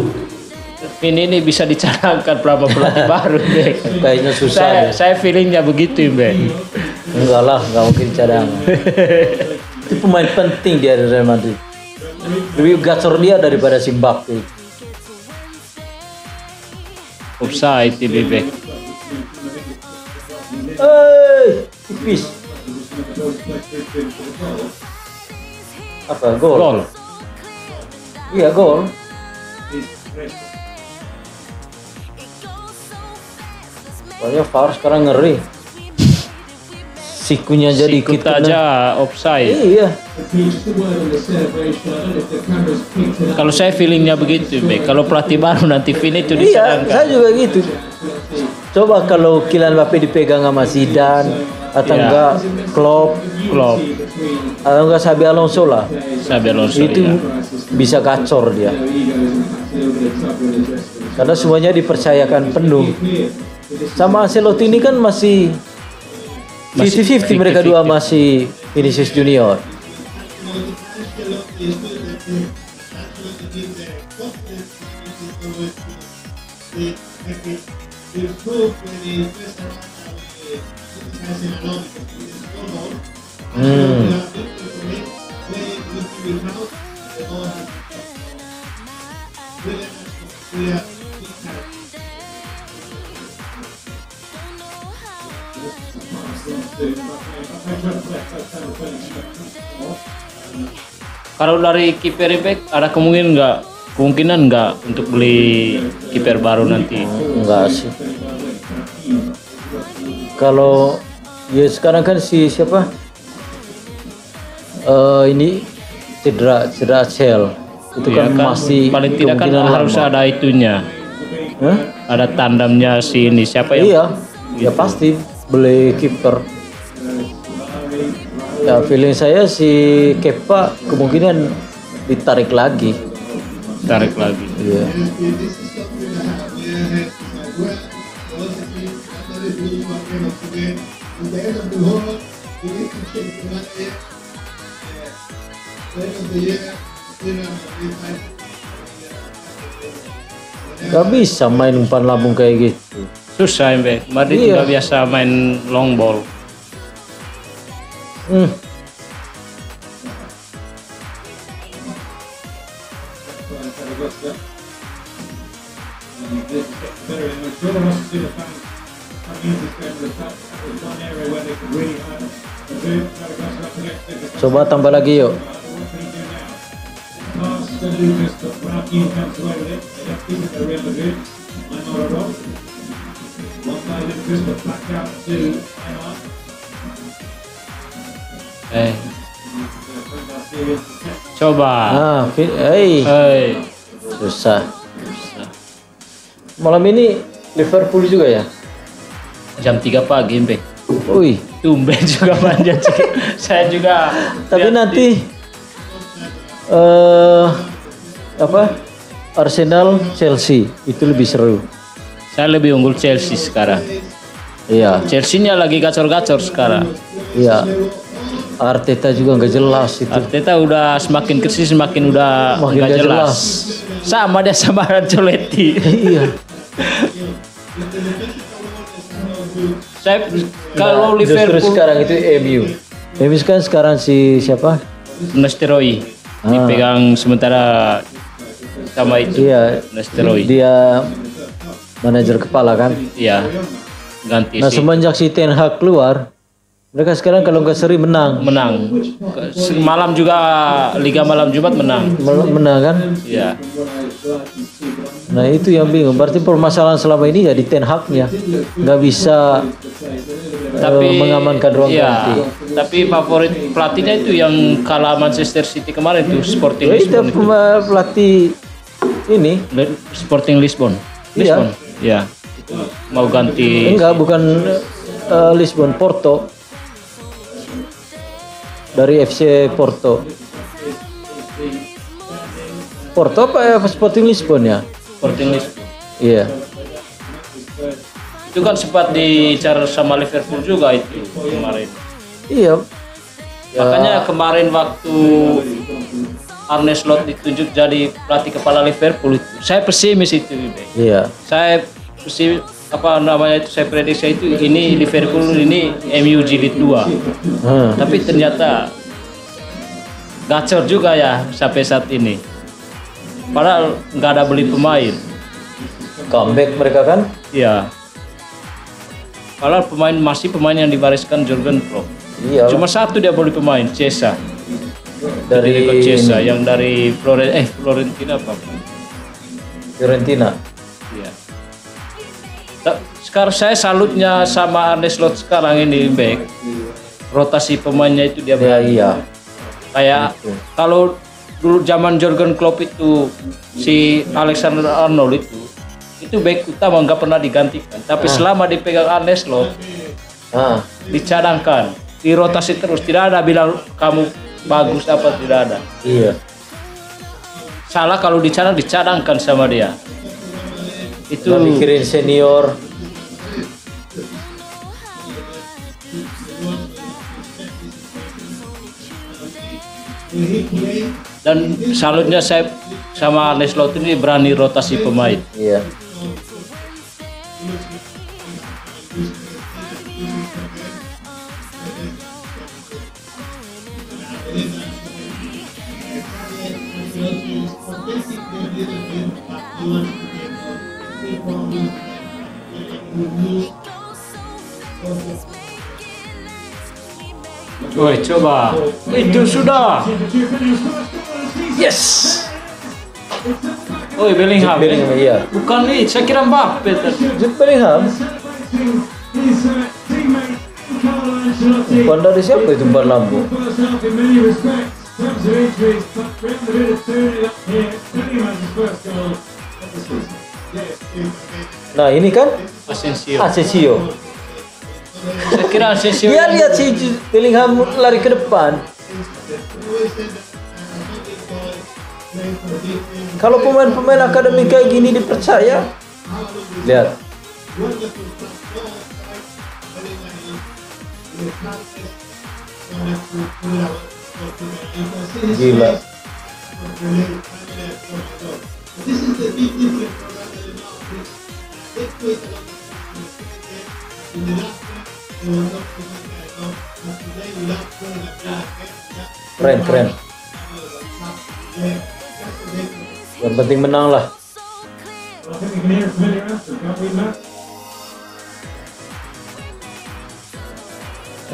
ini bisa dicanangkan berapa pelatih baru, Bek. Kayaknya susah. Saya feelingnya begitu, Bek. Enggak lah, enggak mungkin cadangan. Itu pemain penting dia di Real Madrid. Lebih gacor dia daripada si Mbappe. Offside ini, Bek. Tipis. Apa? Gol? Gol. Iya, gol. Soalnya VAR sekarang ngeri. Sikunya jadi Sikut aja offside. Iya. Kalau saya feelingnya begitu, Bek. Kalau pelatih baru nanti Vini itu Iya, dicanangkan. saya juga gitu. Coba kalau Kylian Mbappe dipegang sama Zidane atau enggak Klopp atau enggak Xabi Alonso lah. Xabi Alonso Itu ya. bisa gacor dia. Karena semuanya dipercayakan penuh. Sama Ancelotti ini kan masih 50-50, mereka dua masih Vinicius Junior. Kalau dari kiper Bek ada kemungkinan nggak untuk beli kiper baru nanti? Enggak sih. Kalau ya sekarang kan si siapa? Ini cedera ACL. Itu Iya kan masih paling tidak kan kemungkinan harus lama. ada itunya. Hah? Ada tandemnya si ini siapa yang? Iya, ya pasti beli kiper. Ya feeling saya si Kepa kemungkinan ditarik lagi. Tarik lagi. Iya. Gak bisa main umpan lambung kayak gitu. Susah Bek. Madrid Iya. nggak biasa main long ball. Coba tambah lagi yuk. Coba. Susah. Malam ini Liverpool juga ya? Jam 3 pagi, Bek. Wih. Tumben juga manjat. Saya juga. Tapi nanti Arsenal Chelsea itu lebih seru. Saya lebih unggul Chelsea sekarang. Iya. Chelsea-nya lagi gacor-gacor sekarang. Iya. Arteta juga nggak jelas itu. Arteta udah semakin krisis, semakin udah nggak jelas. Sama dia sama Ancelotti. Iya. Saya kalau Justru Liverpool sekarang itu MU. MU kan sekarang si siapa? Nesteroi. dipegang sementara sama itu Iya, Nestelrooy. dia manajer kepala kan. Iya, ganti Nah semenjak si Ten Hag keluar, mereka sekarang kalau nggak seri menang. Malam juga Liga Malam Jumat menang. Menang kan? Iya. Nah itu yang bingung. Berarti permasalahan selama ini ya di Ten Hag-nya, nggak bisa mengamankan ruang ganti. Tapi favorit pelatihnya itu yang kalah Manchester City kemarin tuh, Sporting Lisbon itu. Pelatih ini Sporting Lisbon. Iya. Iya. Itu mau ganti. Enggak, bukan Lisbon, Porto. Dari FC Porto. Porto apa Sporting Lisbon ya? Sporting Lisbon. Iya. Itu kan sempat dicar sama Liverpool juga itu kemarin. Iya. Makanya kemarin waktu Arne Slot ditunjuk jadi pelatih kepala Liverpool itu, saya pesimis itu. Iya. Saya pesimis, apa namanya itu, saya prediksi itu ini Liverpool ini MU jilid 2. Tapi ternyata gacor juga ya sampai saat ini. Padahal nggak ada beli pemain. Comeback mereka kan? Iya. Padahal masih pemain yang dibariskan Jurgen Klopp. Iya. Cuma satu dia beli pemain, Chiesa. Dari Chiesa yang dari Fiorentina apa? Fiorentina. Iya. Sekarang saya salutnya sama Arne Slot sekarang ini, back. Rotasi pemainnya itu dia. Ya, iya. Kayak kalau dulu zaman Jurgen Klopp itu si Alexander Arnold itu back utama nggak pernah digantikan. Tapi selama dipegang Arne Slot, dicadangkan, dirotasi terus. Tidak ada bilang kamu bagus apa, tidak ada. Iya. Salah kalau dicadangkan sama dia. Itu nggak mikirin senior. Dan salutnya saya sama Arne Slot ini berani rotasi pemain. Iya. Woi, coba. Itu sudah. Yes. Woi, Bellingham. Iya. Bukan nih, saya kira Mbappe. Jude Bellingham. Bukan dari siapa itu Mbak Lambo? Nah ini kan Asensio. Saya kira Asensio. Dia lihat si Jude Bellingham lari ke depan. Kalau pemain-pemain akademi kayak gini dipercaya, lihat. Gila. Keren. Yang penting menang lah.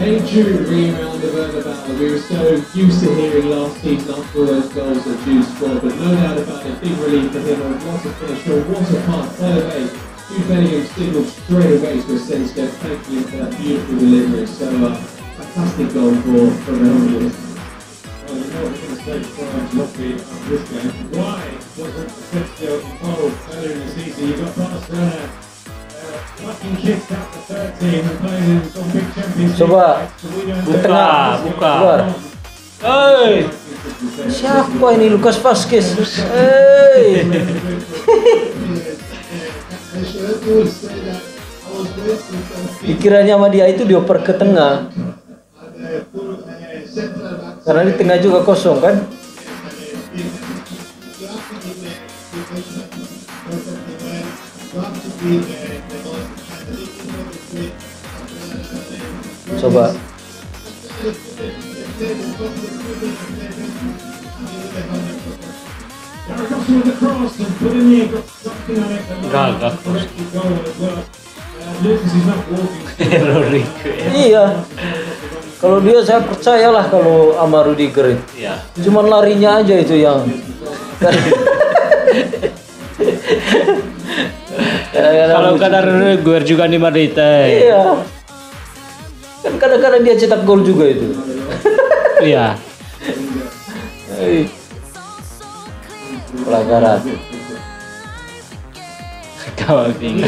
They drew ring around the Bernabeu. We were so used to hearing last season after all those goals that Jude scored, but no doubt about it, big relief for him. What a finish, what a pass. By the way, Jude Bellingham signalled straight away to Asensio, thanking him for that beautiful delivery. So, fantastic goal for the Hollanders. Well, you know what I'm going to say before Ancelotti after this game. Why wasn't Asensio involved earlier in the season? You got Barcelona fucking kicked out the third team and playing in some big championship. Coba di tengah, keluar. Hei, Siapa ini Lucas Vazquez? Hei. Pikirannya sama dia itu dioper ke tengah. Karena di tengah juga kosong kan? Coba. Russell with the cross and put in there, got something on it. Gagal. Goal as well. Lucas is not walking. Rodrigo. Iya. Kalau dia saya percayalah kalau sama Rudiger itu. Iya. Cuman larinya aja itu yang Kalau kadar gue juga di Madrid. Iya. Kan kadang-kadang dia cetak gol juga itu. Iya. Pelanggaran. Kawan tinggi.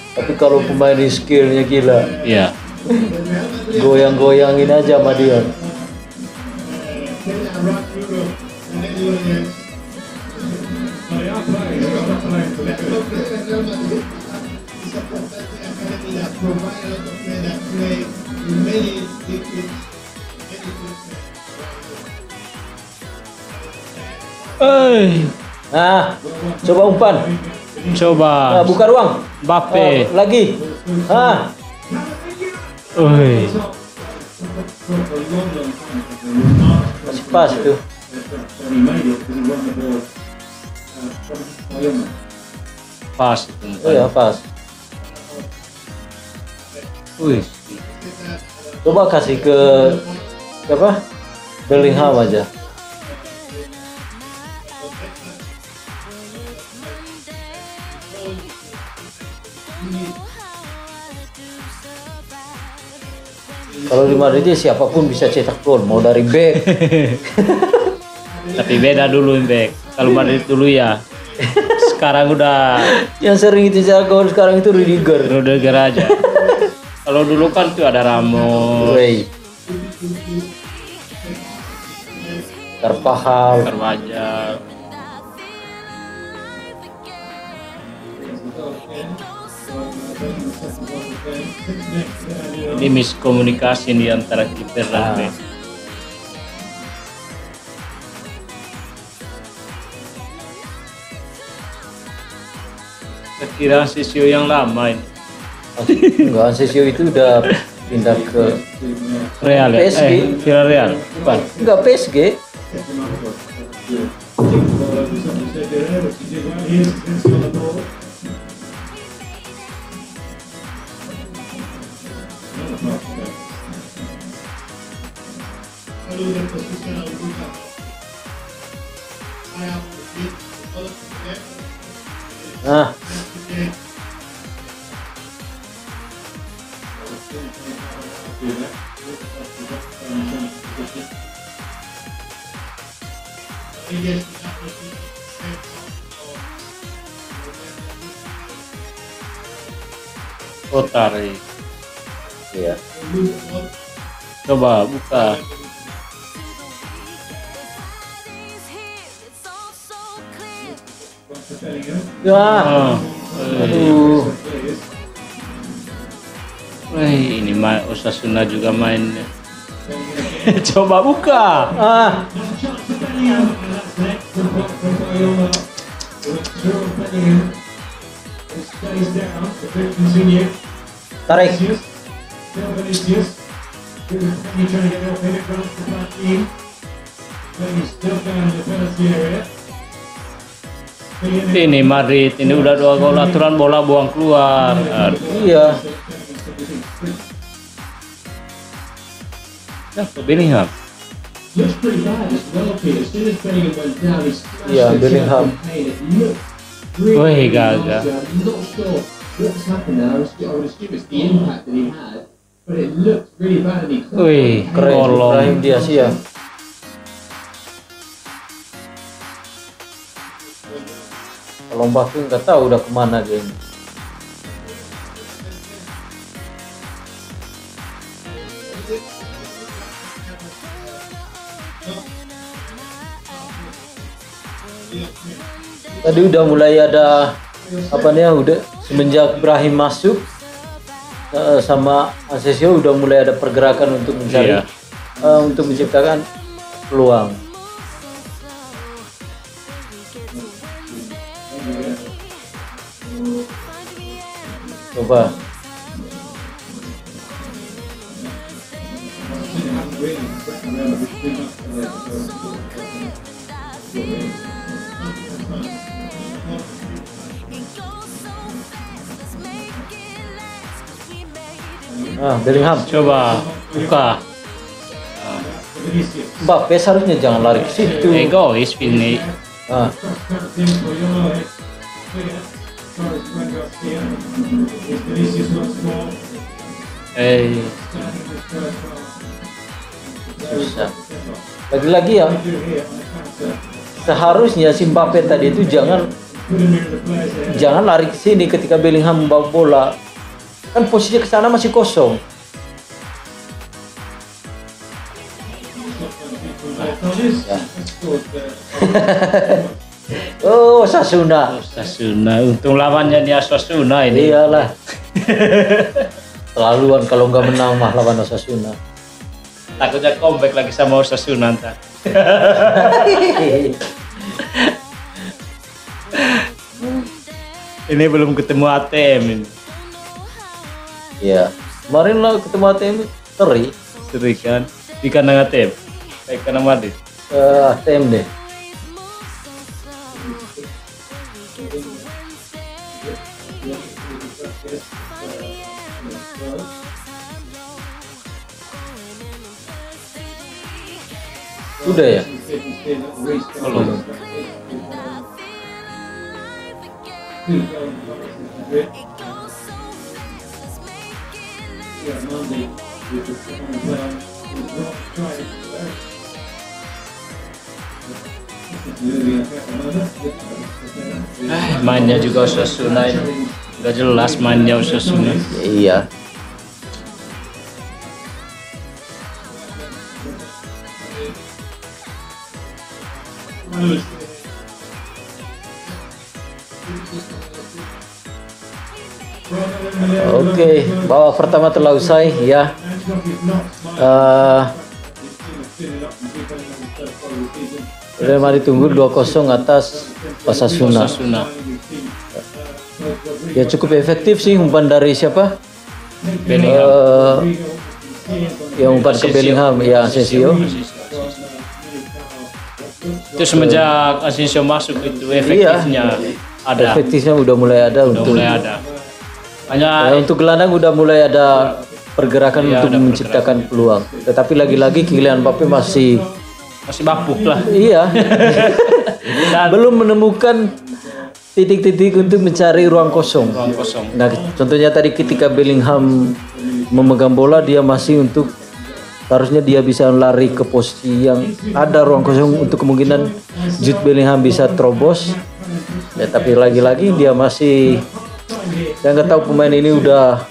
Tapi kalau pemain ini skillnya gila, Iya. goyang-goyangin aja sama dia. Nah, coba umpan. Coba. Nah, buka ruang. Mbappe. Lagi. Ah, masih pas tuh. Pas. Oh ya, pas. Wih. Coba kasih ke siapa? Bellingham aja. Kalau di Madrid siapapun bisa cetak gol, mau dari back. Tapi beda dulu Bek. Kalau Madrid dulu ya. Sekarang udah Yang sering itu cetak gol sekarang itu Rudiger. Rudiger aja. Kalau dulu kan tuh ada Ramos, Wey. Carvajal. Carvajal. Ini miskomunikasi di antara kiper dan bek. Saya kira Sisio yang lama ini. Enggak, Asensio itu udah pindah ke Real ya? PSG. Villarreal. Bukan. enggak PSG. Nah, Otari. iya. Coba buka. Ya, Oh. aduh. Ini Osasuna juga main. Coba buka. Ah, tarik. Ini Madrid, ini udah 2 gol aturan bola buang keluar. Aduh. Iya. Bellingham. Looks pretty bad as well, Pete. As soon as Bellingham went down, he Yeah, Bellingham. It looked really Wih, really gagal. I'm not sure what's happened there. I would assume it's the impact that he had, but it looked really bad and he Wih, Keren, kolong. Brahim Diaz ya. Kalau Mbappe nggak tahu udah kemana dia ini. Tadi udah mulai ada apa nih ya, udah semenjak Brahim masuk sama Asensio udah mulai ada pergerakan untuk mencari Iya. untuk menciptakan peluang. Coba. Bellingham. Coba buka. Mbappe seharusnya jangan lari ke situ. Egois Vini. Susah. Lagi-lagi ya, seharusnya si Mbappe tadi itu jangan lari ke sini ketika Bellingham membawa bola. Kan posisi ke sana masih kosong. Oh, Osasuna. Untung lawannya dia Osasuna ini. Iyalah. Terlaluan kalau nggak menang mah lawan Osasuna. Takutnya comeback lagi sama Osasuna ntar. Ini belum ketemu ATM ini. Iya. Kemarin lah ketemu ATM Seri kan. Di kandang ATM. Baik kandang Madrid. ATM deh. Udah ya? Belum. Mainnya juga Osasuna ini. Gak jelas mainnya Osasuna. Iya. Oke, babak pertama telah usai ya. Real Madrid tunggu 2-0 atas Osasuna. Ya cukup efektif sih umpan dari siapa? Bellingham. Yang umpan ke Bellingham, ya Asensio. Itu semenjak Asensio masuk itu efektifnya ada. Efektifnya udah mulai ada Hanya untuk gelandang udah mulai ada pergerakan untuk menciptakan peluang. Tetapi lagi-lagi Kylian Mbappe masih bapuk lah. Iya. Belum menemukan titik-titik untuk mencari ruang kosong. Nah, contohnya tadi ketika Bellingham memegang bola, dia masih harusnya dia bisa lari ke posisi yang ada ruang kosong untuk kemungkinan Jude Bellingham bisa terobos. Ya, tapi lagi-lagi dia masih, saya nggak tahu pemain ini udah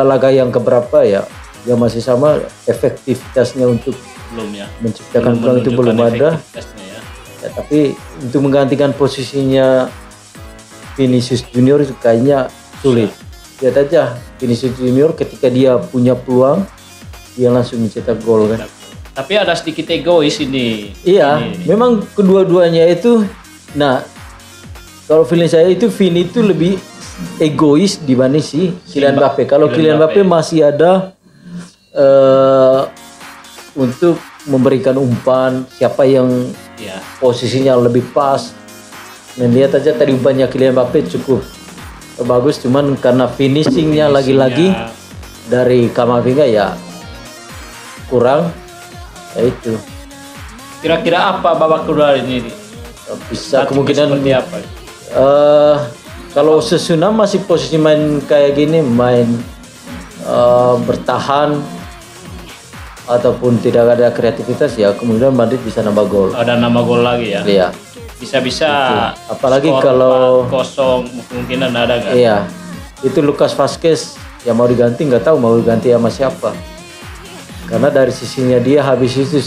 laga yang keberapa ya. Dia masih sama, efektivitasnya untuk menciptakan peluang itu belum ada. Ya, tapi untuk menggantikan posisinya Vinicius Junior itu kayaknya sulit. Lihat aja Vinicius Junior ketika dia punya peluang dia langsung mencetak gol kan. Tapi ada sedikit egois ini. Iya, memang kedua-duanya itu. Nah, kalau feeling saya itu Vini itu lebih egois dibanding si Kylian Mbappe. Kalau Kylian Mbappe masih ada untuk memberikan umpan siapa yang posisinya lebih pas. Dan lihat aja tadi umpannya Kylian Mbappe cukup bagus, cuman karena finishingnya lagi-lagi dari Camavinga ya kurang. Ya itu. Kira-kira apa babak kedua ini? Bisa kemungkinan seperti apa? Kalau Osasuna masih posisi main kayak gini, main bertahan ataupun tidak ada kreativitas, ya kemudian Madrid bisa nambah gol. Ada nambah gol lagi ya? Iya. Bisa-bisa. Apalagi kalau 4-0 kemungkinan ada kan? Iya. Itu Lucas Vazquez yang mau diganti, nggak tahu mau diganti sama siapa. Karena dari sisinya dia habis itu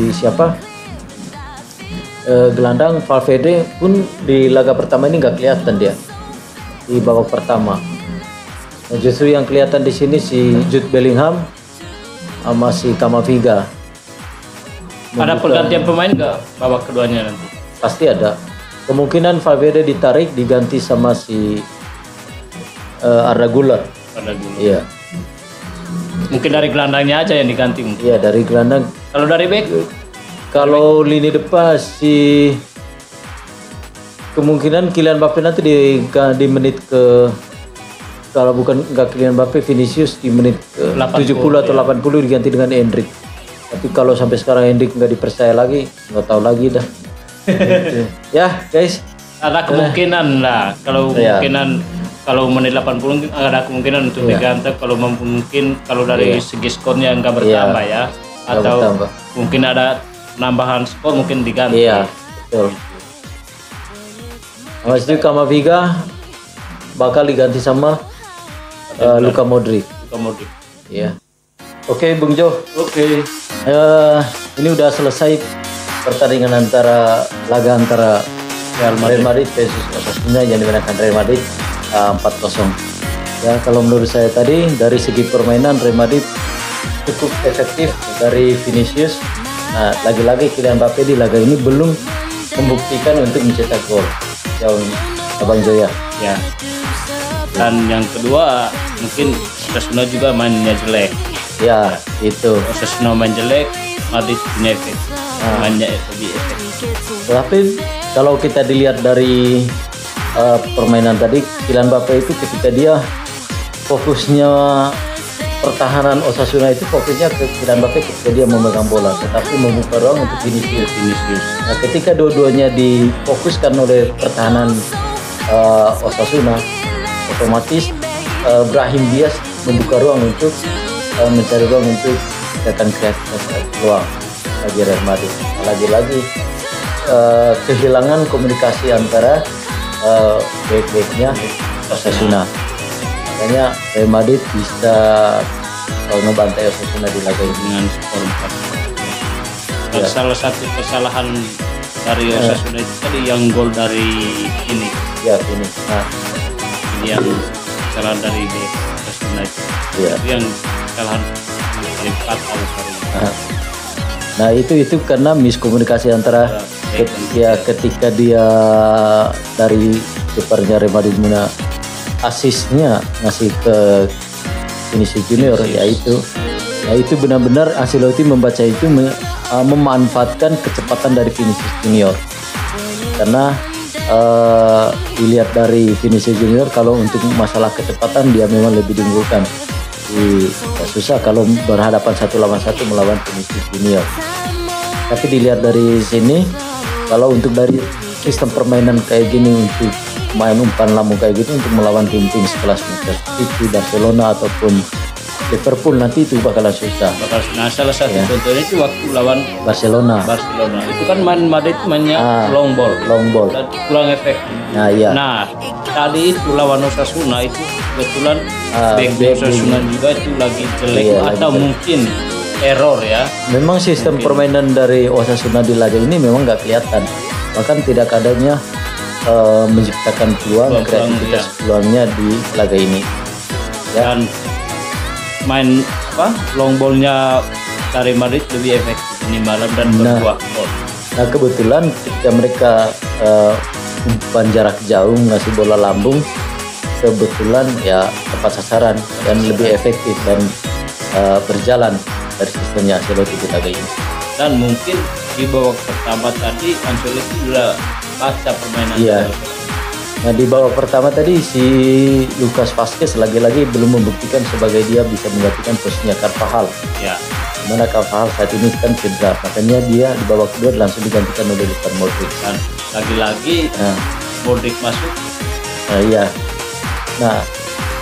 siapa? Gelandang Valverde pun di laga pertama ini nggak kelihatan dia di babak pertama. Nah, justru yang kelihatan di sini si Jude Bellingham sama si Camavinga. Ada pergantian pemain nggak babak keduanya nanti? Pasti ada. Kemungkinan Valverde ditarik diganti sama si Arda Güler. Arda Güler. Iya. Mungkin dari gelandangnya aja yang diganti mungkin. Iya, dari gelandang. Kalau dari back? Kalau lini depan si kemungkinan Kylian Mbappe nanti di menit ke, kalau bukan nggak Kylian Mbappe, Vinicius di menit ke 70 atau 80 diganti dengan Endrick. Tapi kalau sampai sekarang Endrick nggak dipercaya lagi, nggak tahu lagi dah. Ya guys, ada kemungkinan lah. Kalau kemungkinan kalau menit 80 ada kemungkinan untuk diganti. Kalau mungkin kalau dari segi skornya nggak bertambah ya, atau mungkin ada penambahan skor mungkin diganti. Iya, betul. Habis itu Camavinga bakal diganti sama Luka Modric. Iya. Oke, Bung Jo. Oke. Ini udah selesai pertandingan laga antara Real Madrid versus Osasuna yang dimenangkan Real Madrid 4-0. Ya, kalau menurut saya tadi dari segi permainan Real Madrid cukup efektif dari Vinicius. Nah, lagi-lagi Kylian Mbappe di laga ini belum membuktikan untuk mencetak gol. Jauh, Abang Joya. Ya. Dan yang kedua mungkin Osasuna juga mainnya jelek. Ya, itu. Osasuna main jelek, Madrid punya efek. Mainnya lebih efektif. Tapi kalau kita dilihat dari permainan tadi, Kylian Mbappe itu ketika dia fokusnya pertahanan Osasuna itu fokusnya ke Kylian Mbappe ketika dia memegang bola, tetapi membuka ruang untuk Vinicius. Nah, ketika dua-duanya difokuskan oleh pertahanan Osasuna, otomatis Brahim Diaz membuka ruang untuk mencari ruang untuk akan kreatif ruang bagi Real Madrid. Lagi-lagi kehilangan komunikasi antara back-backnya Osasuna. Makanya Real Madrid bisa ngebantai Osasuna di laga ini dengan skor 4. Dan salah satu kesalahan dari Osasuna itu tadi yang gol dari ini. Ya, ini. Nah, ini yang kesalahan dari Osasuna itu. Ya. Itu yang kesalahan paling fatal kali. Nah, itu karena miskomunikasi antara ketika dia dari kipernya Real Madrid asisnya ngasih ke Vinicius Junior, yaitu benar-benar Ancelotti membaca itu memanfaatkan kecepatan dari Vinicius Junior, karena dilihat dari Vinicius Junior kalau untuk masalah kecepatan dia memang lebih diunggulkan. Susah kalau berhadapan 1 lawan 1 melawan Vinicius Junior. Tapi dilihat dari sini, kalau untuk dari sistem permainan kayak gini untuk main umpan lambung kayak gitu untuk melawan tim-tim sekelas Manchester City, Barcelona ataupun Liverpool nanti itu bakalan susah. Nah, salah satu contohnya itu waktu lawan Barcelona. Itu kan Madrid mainnya long ball. Dan kurang efektif. Nah, iya. Nah, tadi itu lawan Osasuna itu kebetulan back Osasuna juga itu lagi jelek, atau mungkin error ya. Memang sistem permainan dari Osasuna di laga ini memang nggak kelihatan. Bahkan tidak adanya menciptakan peluang kreativitas peluangnya di laga ini. Ya. Dan main long ballnya dari Madrid lebih efektif ini malam dan berbuah gol. Nah, kebetulan ketika mereka umpan jarak jauh ngasih bola lambung, kebetulan ya tepat sasaran dan lebih efektif dan berjalan dari sistemnya Ancelotti di laga ini. Dan mungkin di babak pertama tadi Ancelotti sudah baca permainan. Iya. Nah, di babak pertama tadi si Lucas Vazquez lagi-lagi belum membuktikan sebagai dia bisa menggantikan posisinya Carvajal. Ya. Dimana Carvajal saat ini kan cedera, makanya dia di babak kedua langsung digantikan oleh Luka Modric. Dan lagi-lagi Modric masuk. Nah, iya. Nah,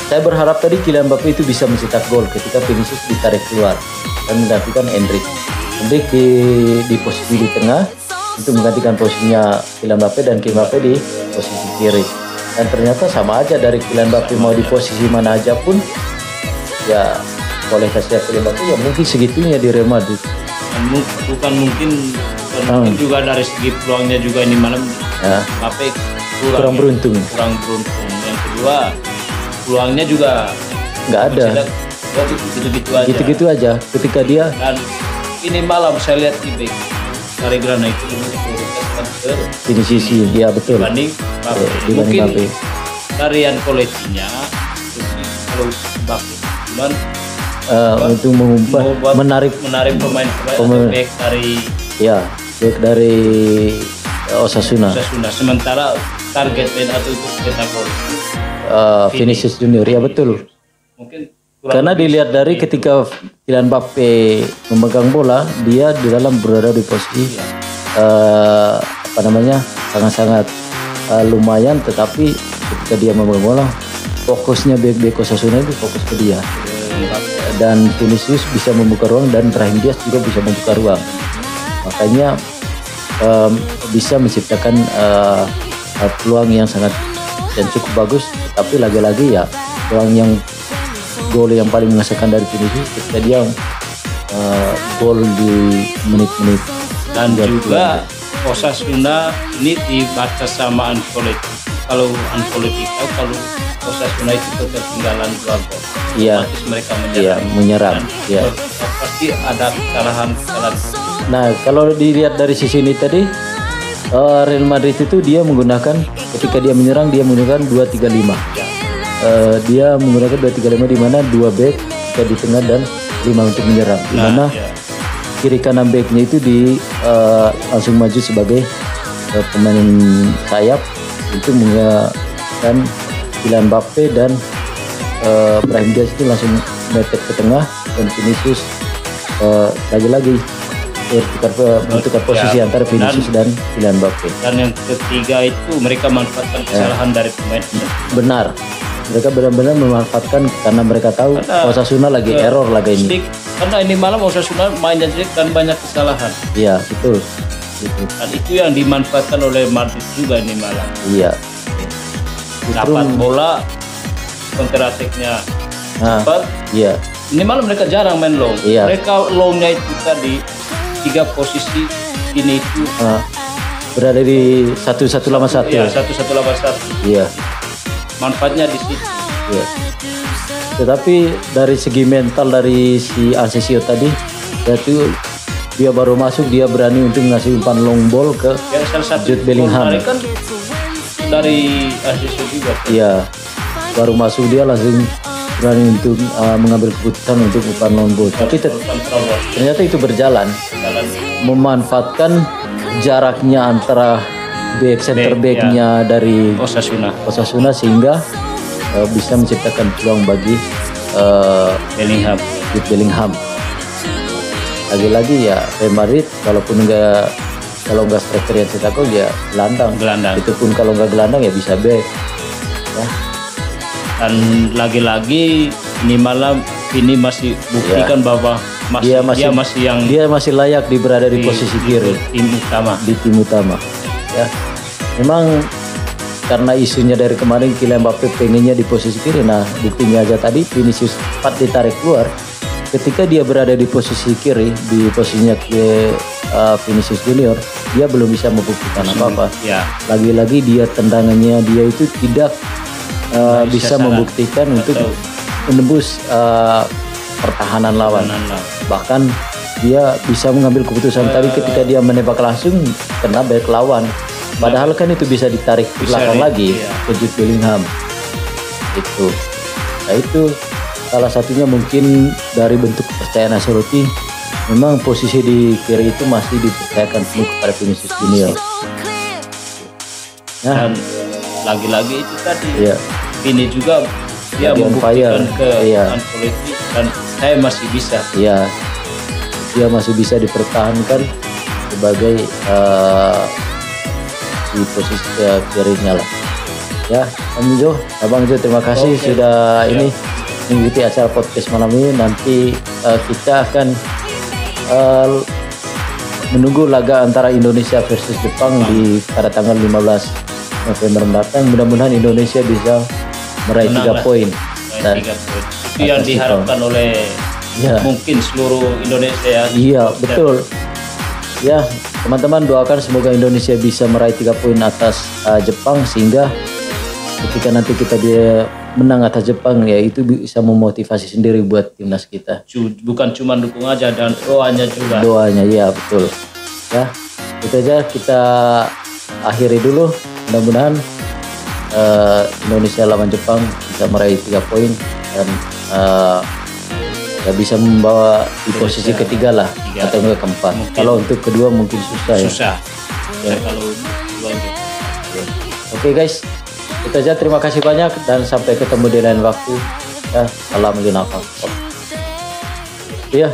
saya berharap tadi Kylian Mbappe itu bisa mencetak gol ketika Vinicius ditarik keluar dan menggantikan Endrick. Endrick di posisi di tengah untuk menggantikan posisinya Kylian Mbappe, dan Kylian Mbappe di posisi kiri. Dan ternyata sama aja, dari Kylian Mbappe mau di posisi mana aja pun ya kualitasnya Kylian Mbappe ya mungkin segitunya di Real Madrid. Dan bukan mungkin juga dari segi peluangnya juga ini malam Mbappe kurang beruntung. Yang kedua, peluangnya juga nggak ada. Gitu-gitu aja ketika dia. Dan ini malam saya lihat di back dari Grana itu prioritaskan ke Vinicius, ya betul. Dibanding mungkin Mbappe. tarian kolektifnya kalau Mbappe, cuman untuk menarik pemain back dari back dari Osasuna. Sementara target man atau itu cetak gol Vinicius Junior, ya betul. Mungkin karena dilihat dari ketika Kylian Mbappe memegang bola, dia di dalam berada di posisi sangat-sangat lumayan, tetapi ketika dia memegang bola, fokusnya bek Osasuna itu fokus ke dia. Dan Vinicius bisa membuka ruang dan Brahim Diaz juga bisa membuka ruang. Makanya bisa menciptakan peluang yang cukup bagus, tapi lagi-lagi ya peluang yang gol yang paling mengesankan dari Vinicius ketika dia gol di menit-menit. Dan juga Osasuna ini dibaca sama Ancelotti. Kalau Ancelotti kalau Osasuna itu ketinggalan 2 gol, otomatis mereka menyerang. Pasti ada kesalahan. Nah, kalau dilihat dari sisi ini tadi, Real Madrid itu dia menggunakan, ketika dia menyerang dia menggunakan 2-3-5. Dia menggunakan 2-3-5 di mana 2 back di tengah dan 5 untuk menyerang. Di mana kiri kanan backnya itu langsung maju sebagai pemain sayap untuk menggunakan Kylian Mbappe, dan Brahim Diaz itu langsung mepet ke tengah, dan Vinicius lagi-lagi bertukar posisi antara Vinicius dan Kylian Mbappe. Dan yang ketiga itu mereka manfaatkan kesalahan dari pemain. Benar, mereka benar-benar memanfaatkan karena mereka tahu Osasuna lagi error lagi ini. Karena ini malam Osasuna mainnya jelek dan banyak kesalahan. Iya, betul. Dan itu yang dimanfaatkan oleh Madrid juga ini malam. Iya. Dapat bola, counter attack-nya cepat. Iya. Ini malam mereka jarang main long. Iya. Mereka longnya itu tadi 3 posisi ini itu berada di 1-1 lawan 1. Iya, 1-1 lawan 1. Iya. Manfaatnya di situ. Iya. Tetapi dari segi mental dari si Asensio tadi, yaitu dia baru masuk, dia berani untuk ngasih umpan long ball ke Jude Bellingham. Kan dari Asensio juga. Iya. Baru masuk dia langsung berani untuk mengambil keputusan untuk umpan long ball. Tapi ternyata itu berjalan. Memanfaatkan jaraknya antara center backnya dari Osasuna sehingga bisa menciptakan peluang bagi Jude Bellingham. Lagi-lagi ya Real Madrid kalau nggak striker yang cetak gol ya gelandang. Itu pun kalau nggak gelandang ya bisa back. Ya. Dan lagi-lagi ini malam ini masih buktikan bahwa dia masih layak berada di posisi kiri di tim utama. Ya, memang karena isunya dari kemarin Kylian Mbappe pengennya di posisi kiri. Nah, buktinya aja tadi Vinicius 4 ditarik keluar. Ketika dia berada di posisi kiri, di posisinya Vinicius Junior, dia belum bisa membuktikan apa-apa. Ya. Lagi-lagi dia tendangannya dia itu tidak bisa membuktikan untuk menembus pertahanan lawan. Bahkan dia bisa mengambil keputusan tadi ketika dia menembak langsung kena back lawan. Padahal kan itu bisa ditarik ke belakang lagi ke Jude Bellingham. Itu salah satunya mungkin dari bentuk kepercayaan Ancelotti. Memang posisi di kiri itu masih dipercayakan penuh kepada Vinicius Junior. Dan lagi-lagi itu tadi ini juga dia membuktikan ke Ancelotti dan saya masih bisa. Iya, dia masih bisa dipertahankan sebagai di posisi kirinya lah. Ya, Abang Jo, terima kasih sudah mengikuti acara podcast malam ini. Nanti kita akan menunggu laga antara Indonesia versus Jepang pada tanggal 15 November mendatang. Mudah-mudahan Indonesia bisa meraih 3 poin. Dan itu yang diharapkan oleh mungkin seluruh Indonesia ya. Iya, betul. Ya, teman-teman doakan semoga Indonesia bisa meraih 3 poin atas Jepang, sehingga ketika nanti kita menang atas Jepang ya itu bisa memotivasi sendiri buat timnas kita. Bukan cuma dukung aja dan doanya juga. Doanya ya, betul. Ya, itu aja kita akhiri dulu. Mudah-mudahan Indonesia lawan Jepang bisa meraih 3 poin dan ya bisa membawa di posisi ketiga lah atau enggak keempat. Kalau untuk kedua mungkin susah ya. Susah. Ya kalau dua itu. Oke guys, itu aja, terima kasih banyak dan sampai ketemu di lain waktu ya. Salam Linafak. Iya.